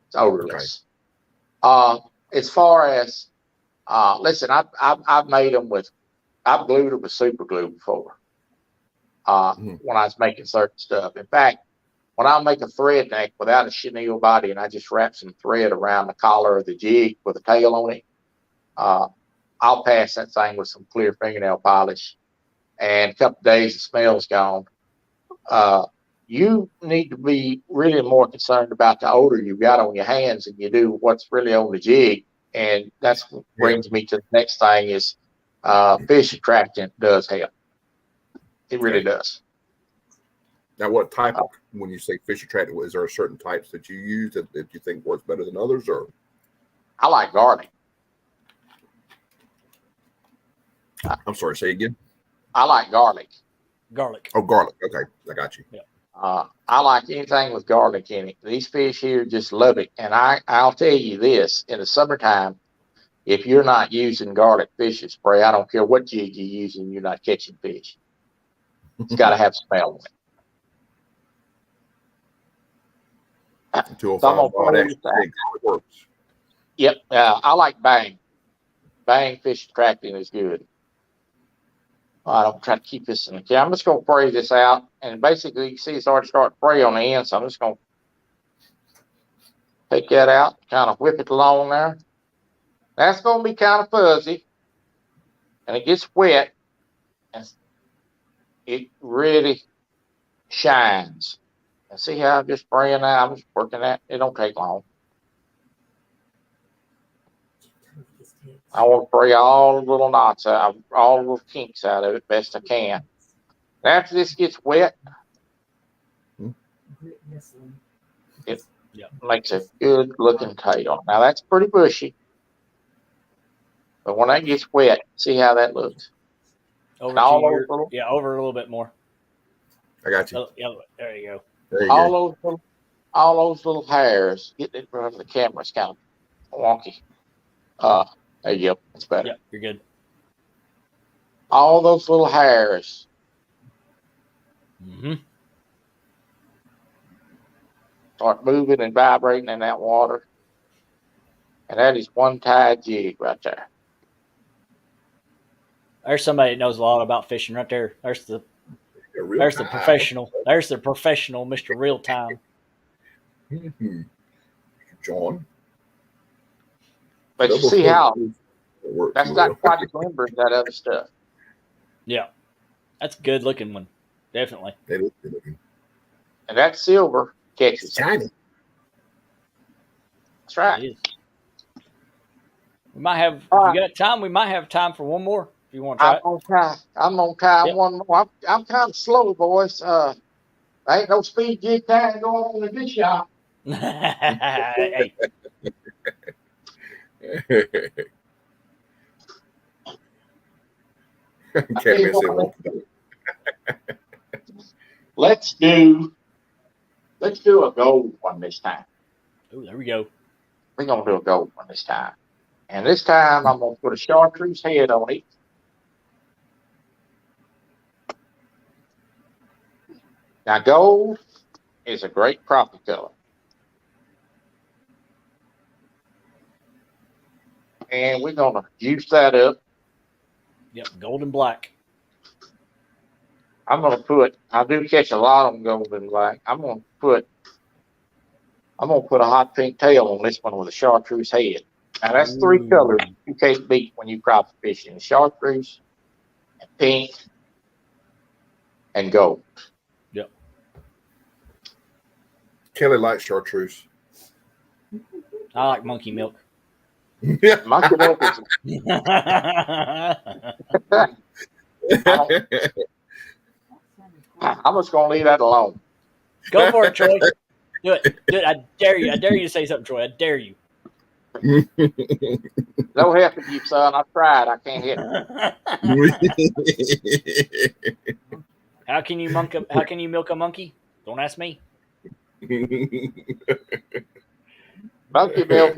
It's odorless. Okay. As far as listen, I've made them I've glued them with super glue before. When I was making certain stuff. In fact, when I make a thread neck without a chenille body and I just wrap some thread around the collar of the jig with a tail on it, I'll pass that thing with some clear fingernail polish, and a couple of days the smell's gone. You need to be really more concerned about the odor you've got on your hands than you do what's really on the jig. And that's what brings me to the next thing is fish attractant does help. It really does. Now, what type of, when you say fish attractant, is there certain types that you use that you think works better than others, or? I like garlic. I'm sorry, say again. I like garlic. Garlic. Oh, garlic. Okay, I got you. Yeah. I like anything with garlic in it. These fish here just love it. And I'll tell you this, in the summertime, if you're not using garlic fishing spray, I don't care what jig you're using, you're not catching fish. It's got to have smell on it. 205 baud actually works. Yep. I like Bang. Bang fish attracting is good. All right, I'm trying to keep this in the camera. I'm just going to spray this out. And basically, you can see it's already starting to spray on the end. So I'm just going to take that out, kind of whip it along there. That's going to be kind of fuzzy. And it gets wet. And it really shines. And see how I'm just spraying that? I'm just working that. It don't take long. I want to spray all the little knots out, all the little kinks out of it best I can. And after this gets wet, it makes a good looking tail. Now that's pretty bushy. But when that gets wet, see how that looks. Over over a little bit more. I got you. Oh, yeah, there you go. There you go. All those little hairs. Getting it in front of the camera is kind of wonky. There you go. That's better. Yeah, you're good. All those little hairs. Mm-hmm. Start moving and vibrating in that water. And that is one tide jig right there. There's somebody that knows a lot about fishing right there. There's the professional. There's the professional, Mr. Real Time. Mm-hmm. John. But you see how that's not quite as limber as that other stuff. Yeah. That's a good looking one. Definitely. It is good looking. And that silver catches shiny. That's right. It is. We might have, if you got time, we might have time for one more. If you want to try I'm gonna try one more. I'm kind of slow, boys. There ain't no speed jig tag going on in this shop. Hey. Let's do a gold one this time. Oh, there we go. We're gonna do a gold one this time. And this time I'm gonna put a chartreuse head on it. Now gold is a great crappie color. And we're gonna juice that up. Yep, gold and black. I do catch a lot of them gold and black. I'm gonna put a hot pink tail on this one with a chartreuse head. Now that's three colors you can't beat when you crappie fishing: chartreuse, and pink, and gold. Yep. Kelly likes chartreuse. I like monkey milk. Yeah. Monkey milk is. I'm just gonna leave that alone. Go for it, Troy. Do it. I dare you. I dare you to say something, Troy. I dare you. No help of you, son. I've tried. I can't hit it. How can you milk a monkey? Don't ask me. Monkey milk's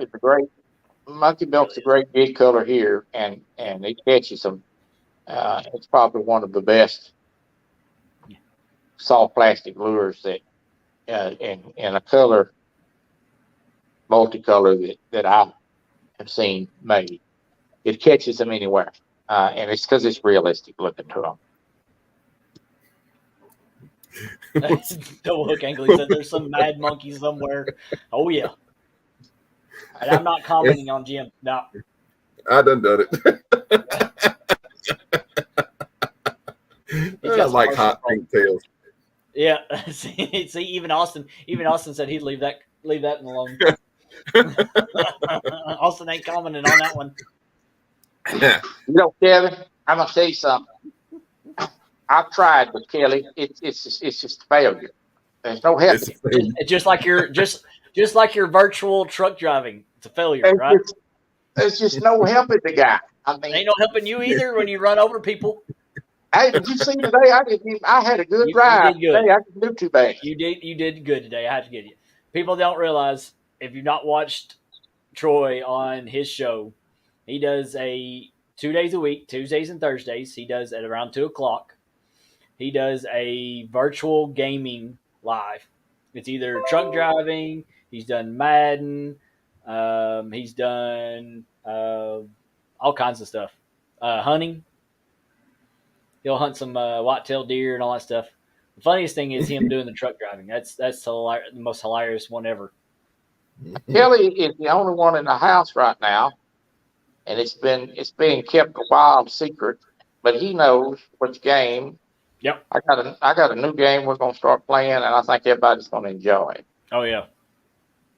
a great big color here, and it catches them. It's probably one of the best soft plastic lures that in a color multicolor that I have seen made. It catches them anywhere, and it's because it's realistic looking to them. That's double hook angle. He said there's some mad monkey somewhere. Oh yeah. And I'm not commenting on Jim. No. I done it. I like hot pink tails. Yeah. See, even Austin said he'd leave that alone. Austin ain't commenting on that one. You know, Kevin, I'm gonna tell you something. I've tried, but Kelly, it's just a failure. There's no help. It's a thing. Just like your just like your virtual truck driving. It's a failure, right? There's just no helping the guy. I Ain't mean, no helping you either when you run over people. hey, did you see today? I had a good You drive did good. today. I didn't do too bad. You did good today. I have to give you. People don't realize if you've not watched Troy on his show, he does a 2 days a week, Tuesdays and Thursdays. He does at around 2 o'clock. He does a virtual gaming live. It's either truck driving. He's done Madden. He's done all kinds of stuff. Hunting. He'll hunt some white-tailed deer and all that stuff. The funniest thing is him doing the truck driving. That's the most hilarious one ever. Kelly is the only one in the house right now, and it's being kept a wild secret. But he knows which game. Yep. I got a new game we're gonna start playing, and I think everybody's gonna enjoy it. Oh yeah.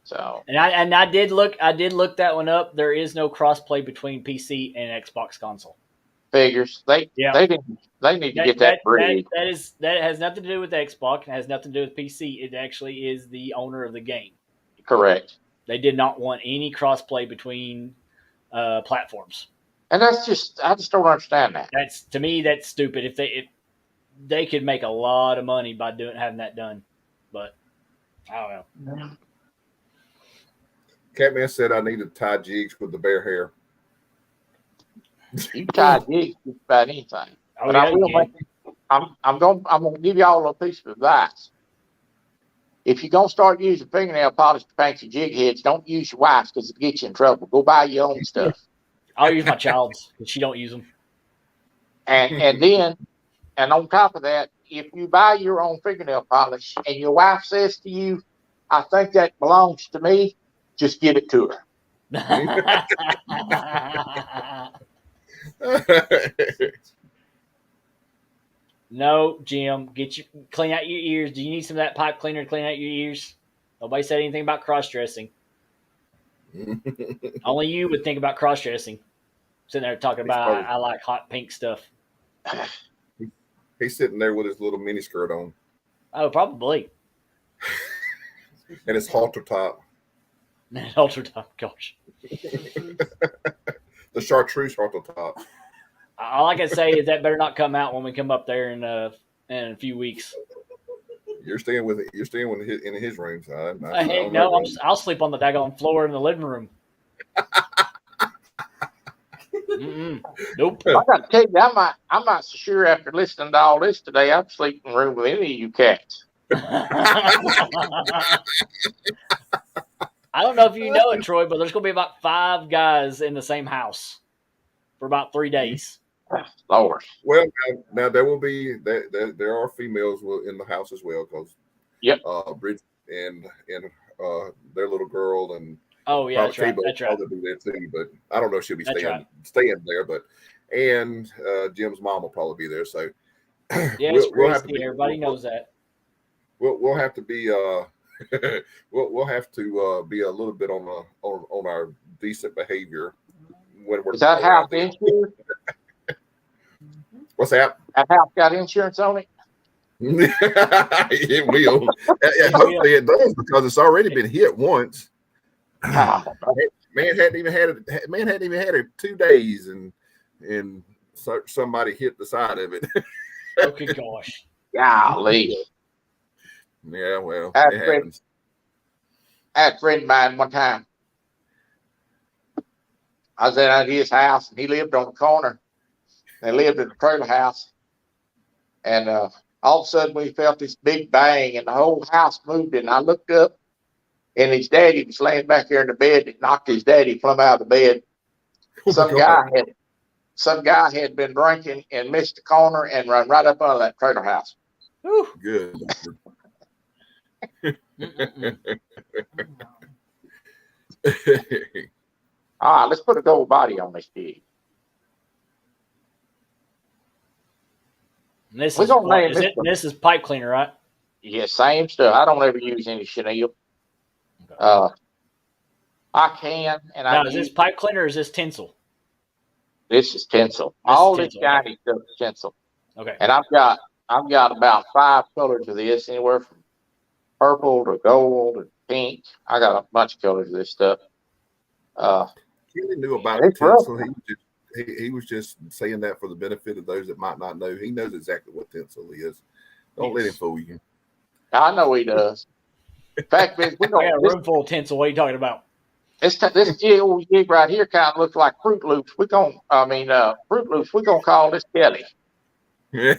So. And I did look that one up. There is no crossplay between PC and Xbox console. Figures they need to get that bridge. That has nothing to do with Xbox. It has nothing to do with PC. It actually is the owner of the game. Correct. They did not want any crossplay between platforms. And I just don't understand that. To me that's stupid. If they could make a lot of money by having that done, but I don't know. Catman said I need to tie jigs with the bear hair. You tie jigs just about anything. Oh, but yeah, I'm gonna give y'all a piece of advice. If you're gonna start using fingernail polish to paint your jig heads, don't use your wife's because it gets you in trouble. Go buy your own stuff. I'll use my child's because she don't use them. And then on top of that, if you buy your own fingernail polish and your wife says to you, "I think that belongs to me," just give it to her. No, Jim, clean out your ears. Do you need some of that pipe cleaner to clean out your ears? Nobody said anything about cross-dressing. Only you would think about cross-dressing. Sitting there talking about I like hot pink stuff. He's sitting there with his little mini skirt on. Oh, probably. And his halter top. Halter top, gosh. The chartreuse halter top. All I can say is that better not come out when we come up there in a few weeks. You're staying with in his room. So Heck no, I'll sleep on the daggone floor in the living room. Nope. I got to tell you, I'm not so sure after listening to all this today, I'd sleep in the room with any of you cats. I don't know if you know it, Troy, but there's going to be about 5 guys in the same house for about 3 days. Lord. Well, now there will be there are females in the house as well because Bridget and their little girl and that's right. Probably be there too, but I don't know if she'll be staying there. But Jim's mom will probably be there. So we'll have to everybody knows that. We'll have to be we'll have to be a little bit on our decent behavior when we're. Is that house insurance? What's that? That house got insurance on it? It will. Hopefully it does because it's already been hit once. Man hadn't even had it 2 days and somebody hit the side of it. Oh good gosh. Golly. Yeah, well, I had a friend of mine one time. I was at his house and he lived on the corner. They lived in a trailer house. And all of a sudden we felt this big bang and the whole house moved. And I looked up and his daddy was laying back there in the bed. It knocked his daddy plumb out of the bed. Some guy had been drinking and missed the corner and run right up under that trailer house. Whew. Good. All right, let's put a gold body on this pig. This is pipe cleaner, right? Yeah, same stuff. I don't ever use any chenille. I can, and now, is this pipe cleaner or is this tinsel? This is tinsel. All this shiny stuff is tinsel. Okay. And I've got about 5 colors of this, anywhere from purple to gold to pink. I got a bunch of colors of this stuff. Kelly knew about It's rough. tinsel. He was just saying that for the benefit of those that might not know. He knows exactly what tinsel is. Don't let him fool you. I know he does. In fact, we're I got gonna a room full of tinsel. What are you talking about? this old jig right here kind of looks like Fruit Loops. Fruit Loops. We're gonna call this Kelly. You're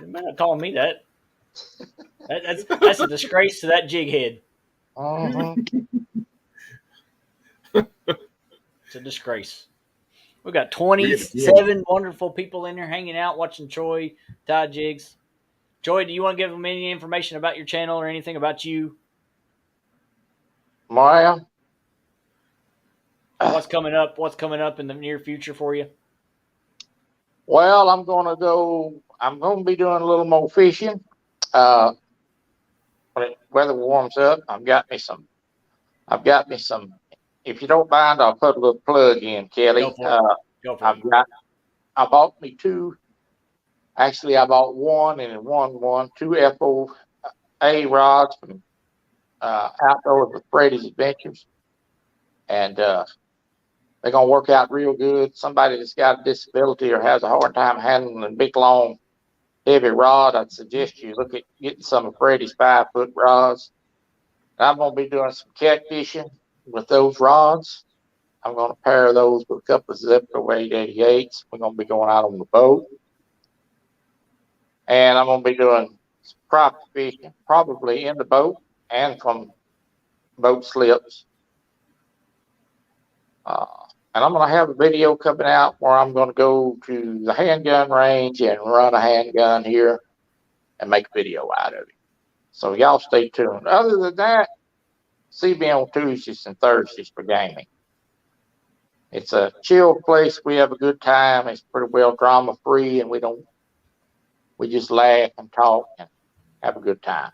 not calling me that. That's a disgrace to that jig head. Uh-huh. It's a disgrace. We've got 27 wonderful people in there hanging out, watching Troy tie jigs. Troy, do you want to give them any information about your channel or anything about you? Well, What's coming up? What's coming up in the near future for you? well, I'm gonna be doing a little more fishing. When the weather warms up, I've got me some. If you don't mind, I'll put a little plug in, Kelly. Go for it. Go for it. I bought me two. Actually, I bought one and one two FOA rods from Outdoors with Freddy's Adventures, and they're gonna work out real good. Somebody that's got a disability or has a hard time handling a big, long, heavy rod, I'd suggest you look at getting some of Freddy's 5-foot rods. I'm gonna be doing some catfishing with those rods. I'm going to pair those with a couple of Zipco 888s. We're going to be going out on the boat. And I'm going to be doing some crop fishing, probably in the boat and from boat slips. And I'm going to have a video coming out where I'm going to go to the handgun range and run a handgun here and make a video out of it. So y'all stay tuned. Other than that, see me on Tuesdays and Thursdays for gaming. It's a chill place. We have a good time. It's pretty well drama free, and we just laugh and talk and have a good time.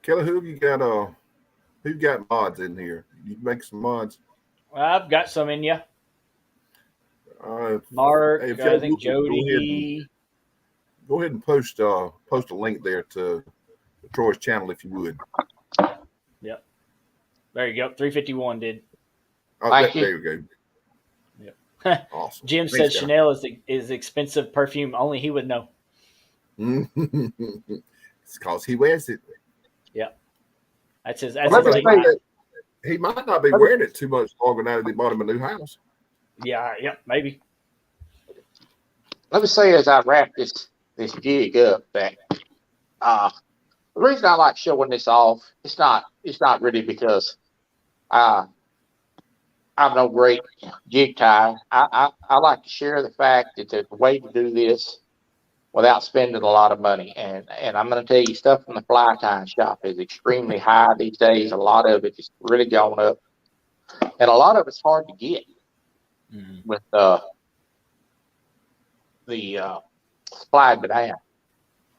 Kelly, who got mods in here? You make some mods. I've got some in you. Mark, I think Jody. Go ahead and post a link there to Troy's channel if you would. Yep. There you go. 351 did. Oh, there you go. Yep. Awesome. Jim says Chanel is expensive perfume. Only he would know. It's because he wears it. Yeah. That's his. He might not be wearing it too much longer now that he bought him a new house. Yeah. Maybe. Let me say as I wrap this jig up that the reason I like showing this off, it's not really because I'm no great jig tire. I like to share the fact that there's a way to do this without spending a lot of money. And I'm going to tell you, stuff from the fly tying shop is extremely high these days. A lot of it is really going up, and a lot of it's hard to get with the supply and demand.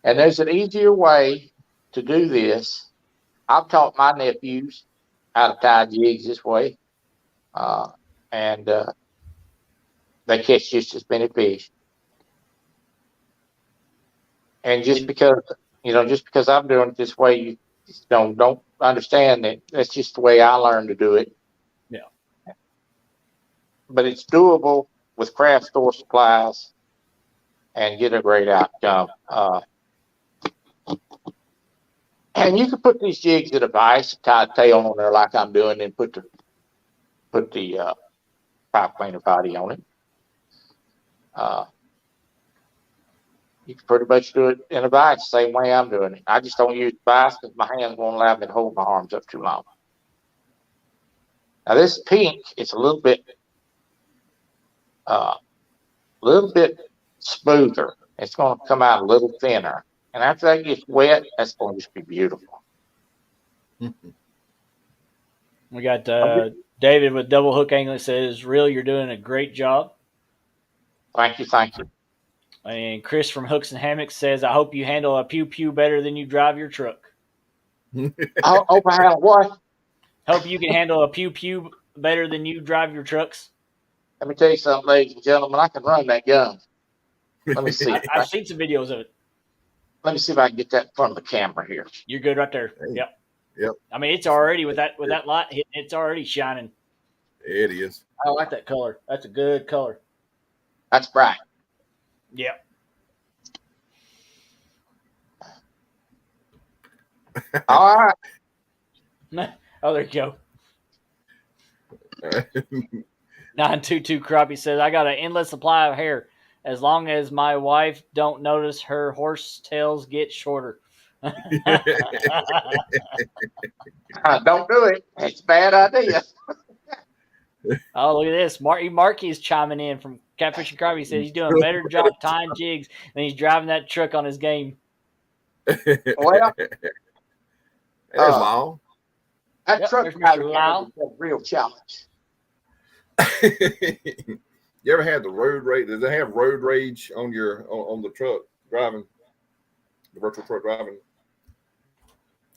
And there's an easier way to do this. I've taught my nephews how to tie jigs this way, and they catch just as many fish. And just because I'm doing it this way, you don't understand that that's just the way I learned to do it. Yeah. But it's doable with craft store supplies and get a great outcome. And you can put these jigs in a vise, tie a tail on there like I'm doing, and put the pipe cleaner body on it. You can pretty much do it in a vise the same way I'm doing it. I just don't use vise because my hands won't allow me to hold my arms up too long. Now this pink, it's a little bit smoother. It's going to come out a little thinner. And after that gets wet, that's going to just be beautiful. We got David with Double Hook Angling says, "Real, you're doing a great job." Thank you. And Chris from Hooks and Hammocks says, "I hope you handle a pew pew better than you drive your truck." I hope I have what? Hope you can handle a pew pew better than you drive your trucks. Let me tell you something, ladies and gentlemen. I can run that gun. Let me see. I've seen some videos of it. Let me see if I can get that in front of the camera here. You're good right there. Hey. Yep. Yep. I mean, it's already with that light hitting, it's already shining. It is. I like that color. That's a good color. That's bright. Yep. All right. Oh, there you go. 922 Crappie says, I got an endless supply of hair. As long as my wife don't notice her horse tails get shorter. Don't do it. It's a bad idea. Oh, look at this. Marky is chiming in from Catfish and Crappie. He says he's doing a better job tying jigs than he's driving that truck on his game. Well, there's Lyle. that Yep, truck there's driver Mr. Lyle. is a real challenge. You ever had the road rage? Does it have road rage on your on the truck driving, the virtual truck driving?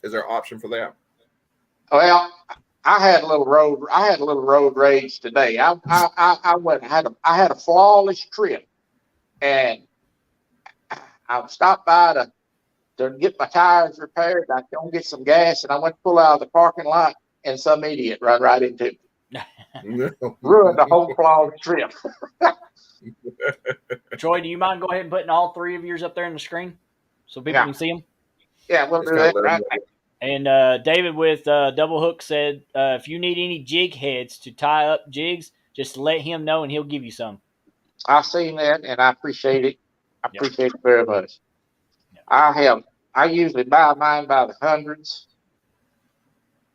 Is there an option for that? Well, I had a little road rage today. I had a flawless trip, and I stopped by to get my tires repaired. I go get some gas, and I went to pull out of the parking lot, and some idiot run right into me. Ruined the whole flawless trip. Troy, do you mind go ahead and putting all three of yours up there on the screen so people can see them? Yeah, we'll Just do kinda that. let 'em Right. know. And David with Double Hook said, if you need any jig heads to tie up jigs, just let him know and he'll give you some. I've seen that, and I appreciate it. I Yep. appreciate it very much. Yep. I usually buy mine by the hundreds,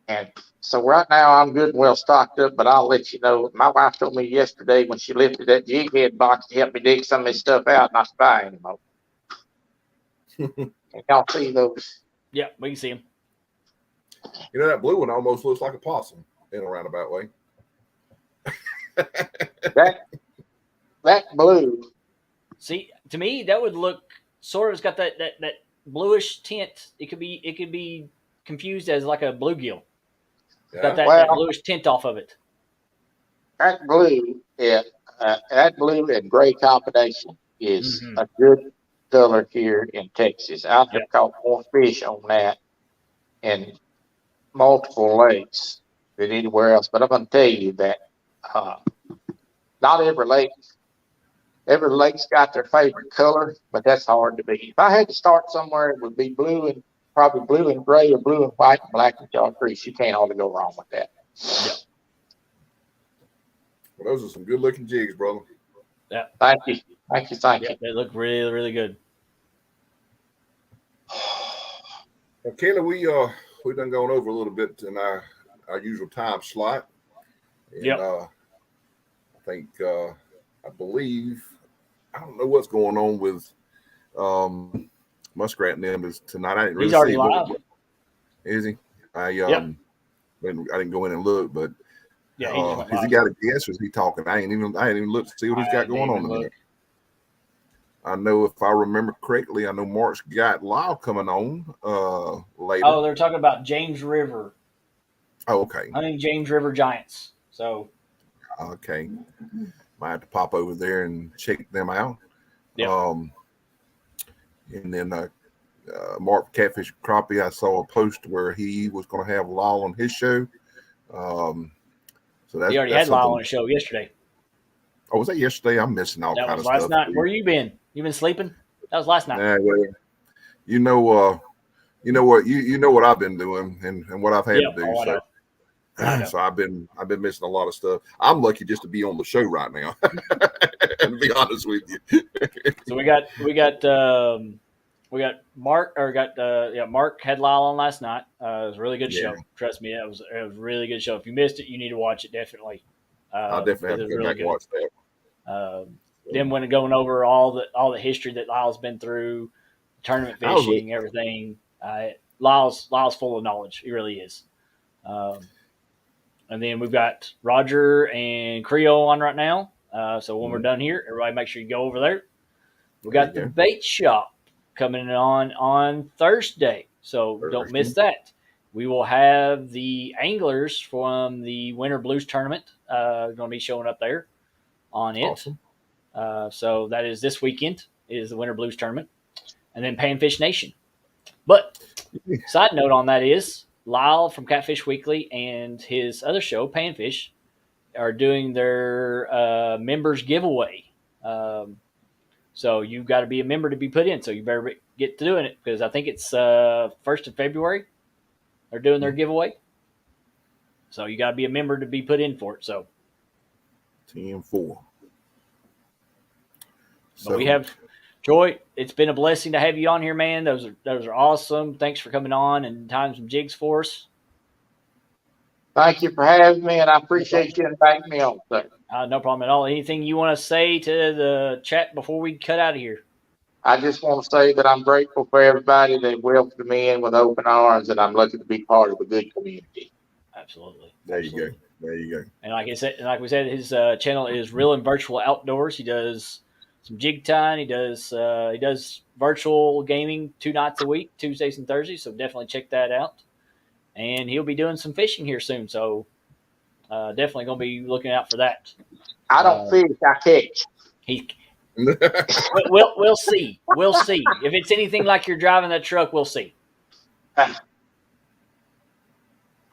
and so right now I'm good and well stocked up. But I'll let you know. My wife told me yesterday when she lifted that jig head box to help me dig some of this stuff out, not to buy anymore. And y'all see those? Yeah, we can see them. You know, that blue one almost looks like a possum in a roundabout way. That blue. See, to me, that would look sort of, it's got that bluish tint. It could be confused as like a bluegill. It's got that bluish tint off of it. That blue, that blue and gray combination is a good color here in Texas. I have caught more fish on that in multiple lakes than anywhere else. But I'm going to tell you that not every lake's got their favorite color, but that's hard to beat. If I had to start somewhere, it would be probably blue and gray, or blue and white and black and chartreuse. You can't hardly go wrong with that. Yeah. Well, those are some good looking jigs, brother. Yeah. Thank you. They look really, really good. Well, Kayla, we done gone over a little bit in our usual time slot. And I think I believe, I don't know what's going on with Muskrat and them is tonight. I didn't really He's already see live. Is he? I didn't go in and look, but has he got a guest or is he talking? I ain't even looked to see what he's got going on in there. I know if I remember correctly, I know Mark's got Lyle coming on later. Oh, they're talking about James River. Oh, okay. I think James River Giants. So okay. Might have to pop over there and check them out. Yeah. And then Mark Catfish Crappie, I saw a post where he was going to have Lyle on his show. So that's, he already had Lyle on a show yesterday. Oh, was that yesterday? I'm missing all kind of stuff. That was last night. Where you been? You been sleeping? That was last night. Well, you know what I've been doing and what I've had to do. So I've been missing a lot of stuff. I'm lucky just to be on the show right now. To be honest with you. So we got Mark Mark had Lyle on last night. It was a really good show. Trust me, it was a really good show. If you missed it, you need to watch it definitely. I'll definitely have to go back and watch that. Then when going over all the history that Lyle's been through, tournament fishing, everything. Lyle's full of knowledge. He really is. And then we've got Roger and Creole on right now. So when we're done here, everybody make sure you go over there. We got the bait shop coming on Thursday. So don't miss that. We will have the anglers from the Winter Blues tournament going to be showing up there. on it. Awesome. So that is this weekend is the Winter Blues tournament, and then Panfish Nation. But side note on that is Lyle from Catfish Weekly and his other show Panfish are doing their members giveaway. So you got to be a member to be put in. So you better get to doing it because I think it's 1st of February. They're doing their giveaway. So you got to be a member to be put in for it. So 10-4. But we have Joy. It's been a blessing to have you on here, man. Those are awesome. Thanks for coming on and tying some jigs for us. Thank you for having me, and I appreciate you inviting me on, sir. No problem at all. Anything you want to say to the chat before we cut out of here? I just want to say that I'm grateful for everybody that welcomed me in with open arms, and I'm lucky to be part of a good community. Absolutely. There you go. There you go. And like we said, his channel is Real and Virtual Outdoors. He does some jig tying. He does virtual gaming 2 nights a week, Tuesdays and Thursdays. So definitely check that out. And he'll be doing some fishing here soon. So definitely going to be looking out for that. I don't fish, I catch. We'll see. We'll see. If it's anything like you're driving that truck, we'll see.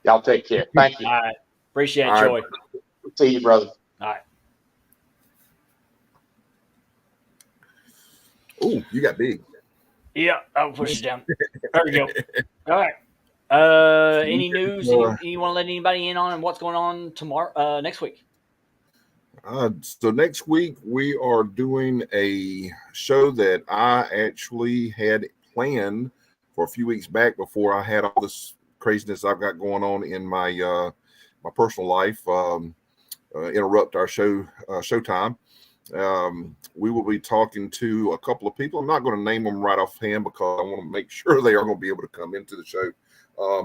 Y'all take care. Thank you. All right. Appreciate it, All Joy. right. See you, brother. All right. Oh, you got big. Yeah, I'll push it down. There we go. All right. Any news? You want to let anybody in on and what's going on tomorrow? Next week? So next week we are doing a show that I actually had planned for a few weeks back before I had all this craziness I've got going on in my my personal life interrupt our showtime. We will be talking to a couple of people. I'm not going to name them right offhand because I want to make sure they are going to be able to come into the show.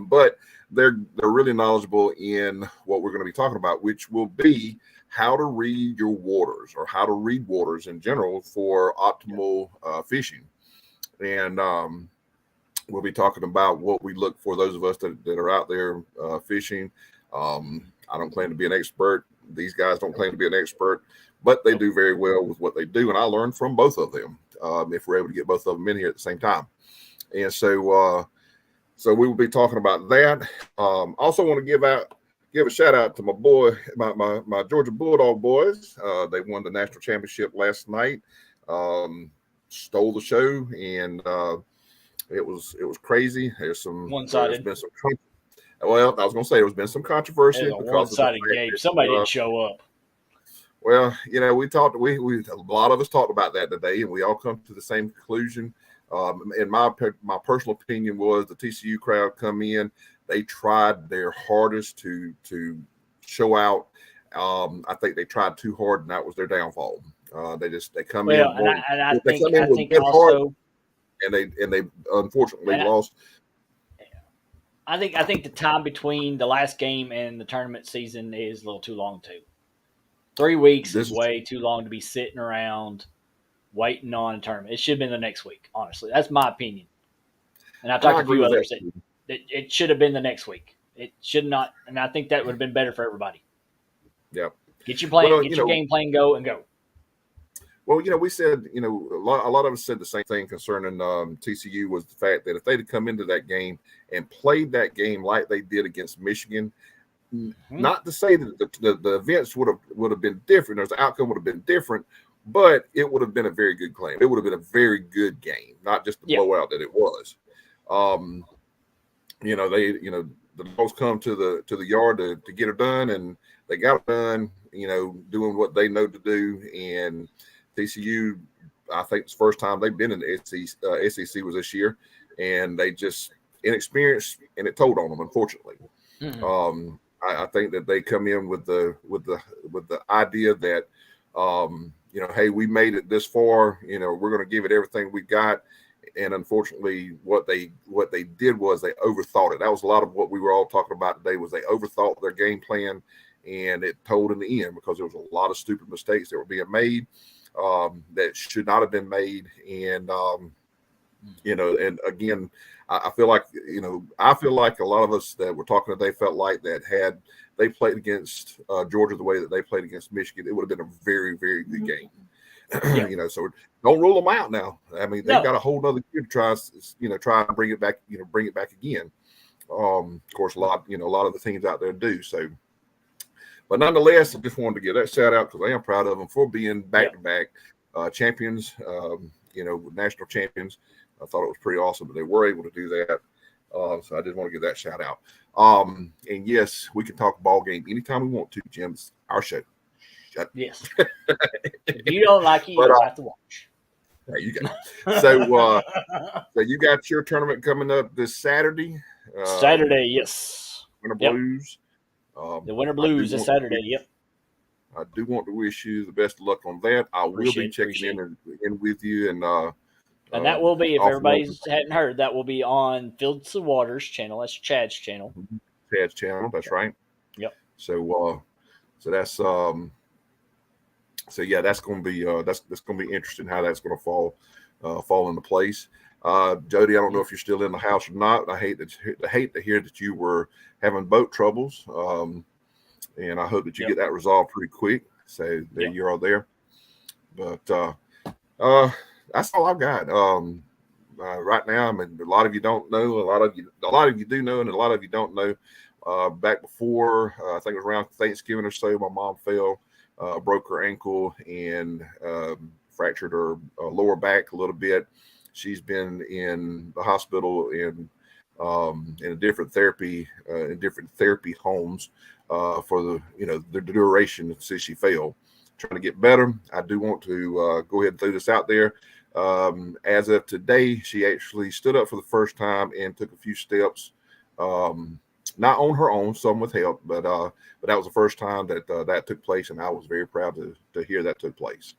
But they're really knowledgeable in what we're going to be talking about, which will be how to read your waters or how to read waters in general for optimal fishing. And we'll be talking about what we look for, those of us that are out there fishing. I don't claim to be an expert. These guys don't claim to be an expert, but they do very well with what they do. And I learned from both of them if we're able to get both of them in here at the same time. And so we will be talking about that. Also want to give a shout out to my boy, my Georgia Bulldog boys. They won the national championship last night. Stole the show, and it was crazy. There's One-sided. been some. Well, I was going to say there's been some controversy. It was a one-sided game. Somebody didn't show up. Well, we talked. We a lot of us talked about that today, and we all come to the same conclusion. And my personal opinion was the TCU crowd come in. They tried their hardest to show out. I think they tried too hard, and that was their downfall. They come in. And I think also, and they unfortunately lost. I think the time between the last game and the tournament season is a little too long too. 3 weeks is way too long to be sitting around waiting on a tournament. It should have been the next week, honestly. That's my opinion. And I've talked to a few others that it should have been the next week. It should not, and I think that would have been better for everybody. Yeah. Get your plan, your game plan, go. Well, we said, a lot of us said the same thing concerning TCU was the fact that if they'd come into that game and played that game like they did against Michigan, not to say that the events would have been different, or the outcome would have been different, but it would have been a very good claim. It would have been a very good game, not just the blowout that it was. The Dogs come to the yard to get it done, and they got it done. Doing what they know to do, and TCU, I think it's the first time they've been in the SEC was this year, and they just inexperienced, and it told on them, unfortunately. Mm-hmm. I think that they come in with the idea that hey, we made it this far, we're going to give it everything we got. And unfortunately, what they did was they overthought it. That was a lot of what we were all talking about today, was they overthought their game plan, and it told in the end because there was a lot of stupid mistakes that were being made that should not have been made. And You know, and again, I feel like, you know, I feel like a lot of us that were talking today felt like that had they played against Georgia the way that they played against Michigan, it would have been a very, very good game. Yeah. You know, so don't rule them out now. I mean, they've got a whole other year to try and bring it back, bring it back again. Of course, a lot of the teams out there do so. But nonetheless, I just wanted to give that shout out because I am proud of them for being back-to-back champions, national champions. I thought it was pretty awesome that they were able to do that. So I just want to give that shout out. And yes, we can talk ball game anytime we want to, Jim. It's our show. Yes. If you don't like it, you don't have to watch. There you go. So you got your tournament coming up this Saturday. Saturday, yes. Winter Blues. The Winter Blues this Saturday. Yep. I do want to wish you the best of luck on that. I will be checking in with you, and that will be, if everybody's hadn't heard, that will be on Fields of Waters channel. That's Chad's channel. Chad's channel. That's right. Yep. So that's So yeah, that's going to be that's going to be interesting how that's going to fall into place. Jody, I don't know if you're still in the house or not. I hate to hear that you were having boat troubles, and I hope that you get that resolved pretty quick. So that you're all there. But that's all I've got right now. I mean, a lot of you don't know. A lot of you do know, and a lot of you don't know. Back before, I think it was around Thanksgiving or so, my mom fell. Broke her ankle and fractured her lower back a little bit. She's been in the hospital in a different therapy homes for the duration since she fell. Trying to get better. I do want to go ahead and throw this out there. As of today, she actually stood up for the first time and took a few steps. Not on her own, some with help, but that was the first time that that took place, and I was very proud to hear that took place.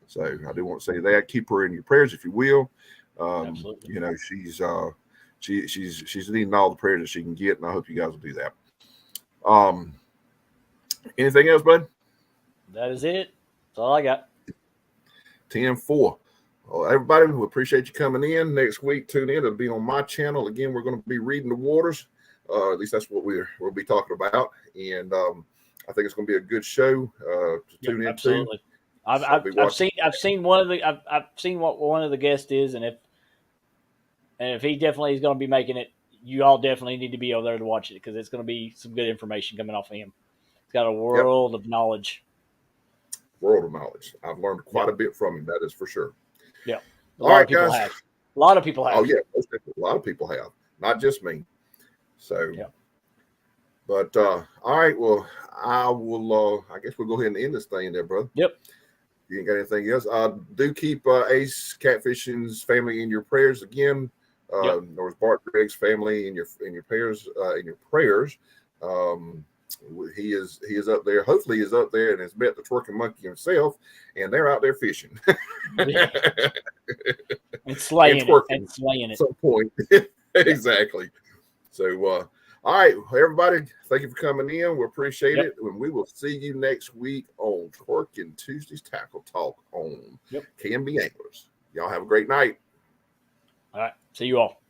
So I do want to say that. Keep her in your prayers, if you will. Absolutely. You know, she's needing all the prayers that she can get, and I hope you guys will do that. Anything else, bud? That is it. That's all I got. 10-4. Well, everybody, we appreciate you coming in. Next week, tune in. It'll be on my channel. Again, we're going to be reading the waters. At least that's what we'll be talking about, and I think it's going to be a good show to tune into. Absolutely. I've seen what one of the guests is, and if he definitely is going to be making it, you all definitely need to be over there to watch it because it's going to be some good information coming off of him. He's got a world of knowledge. World of knowledge. I've learned quite a bit from him. That is for sure. Yeah. All right, guys. A lot of people have. Oh yeah, a lot of people have. Not just me. So, but all right. Well, I will. I guess we'll go ahead and end this thing there, brother. Yep. You ain't got anything else? Do keep Ace Catfishing's family in your prayers again. Or Bart Gregg's family in your prayers. He is up there. Hopefully, he's up there and has met the twerking monkey himself, and they're out there fishing. and slaying it at some point. Exactly. So, all right, everybody, thank you for coming in. We appreciate it. And we will see you next week on Twerking Tuesdays Tackle Talk on Can Be Anglers. Y'all have a great night. All right. See you all.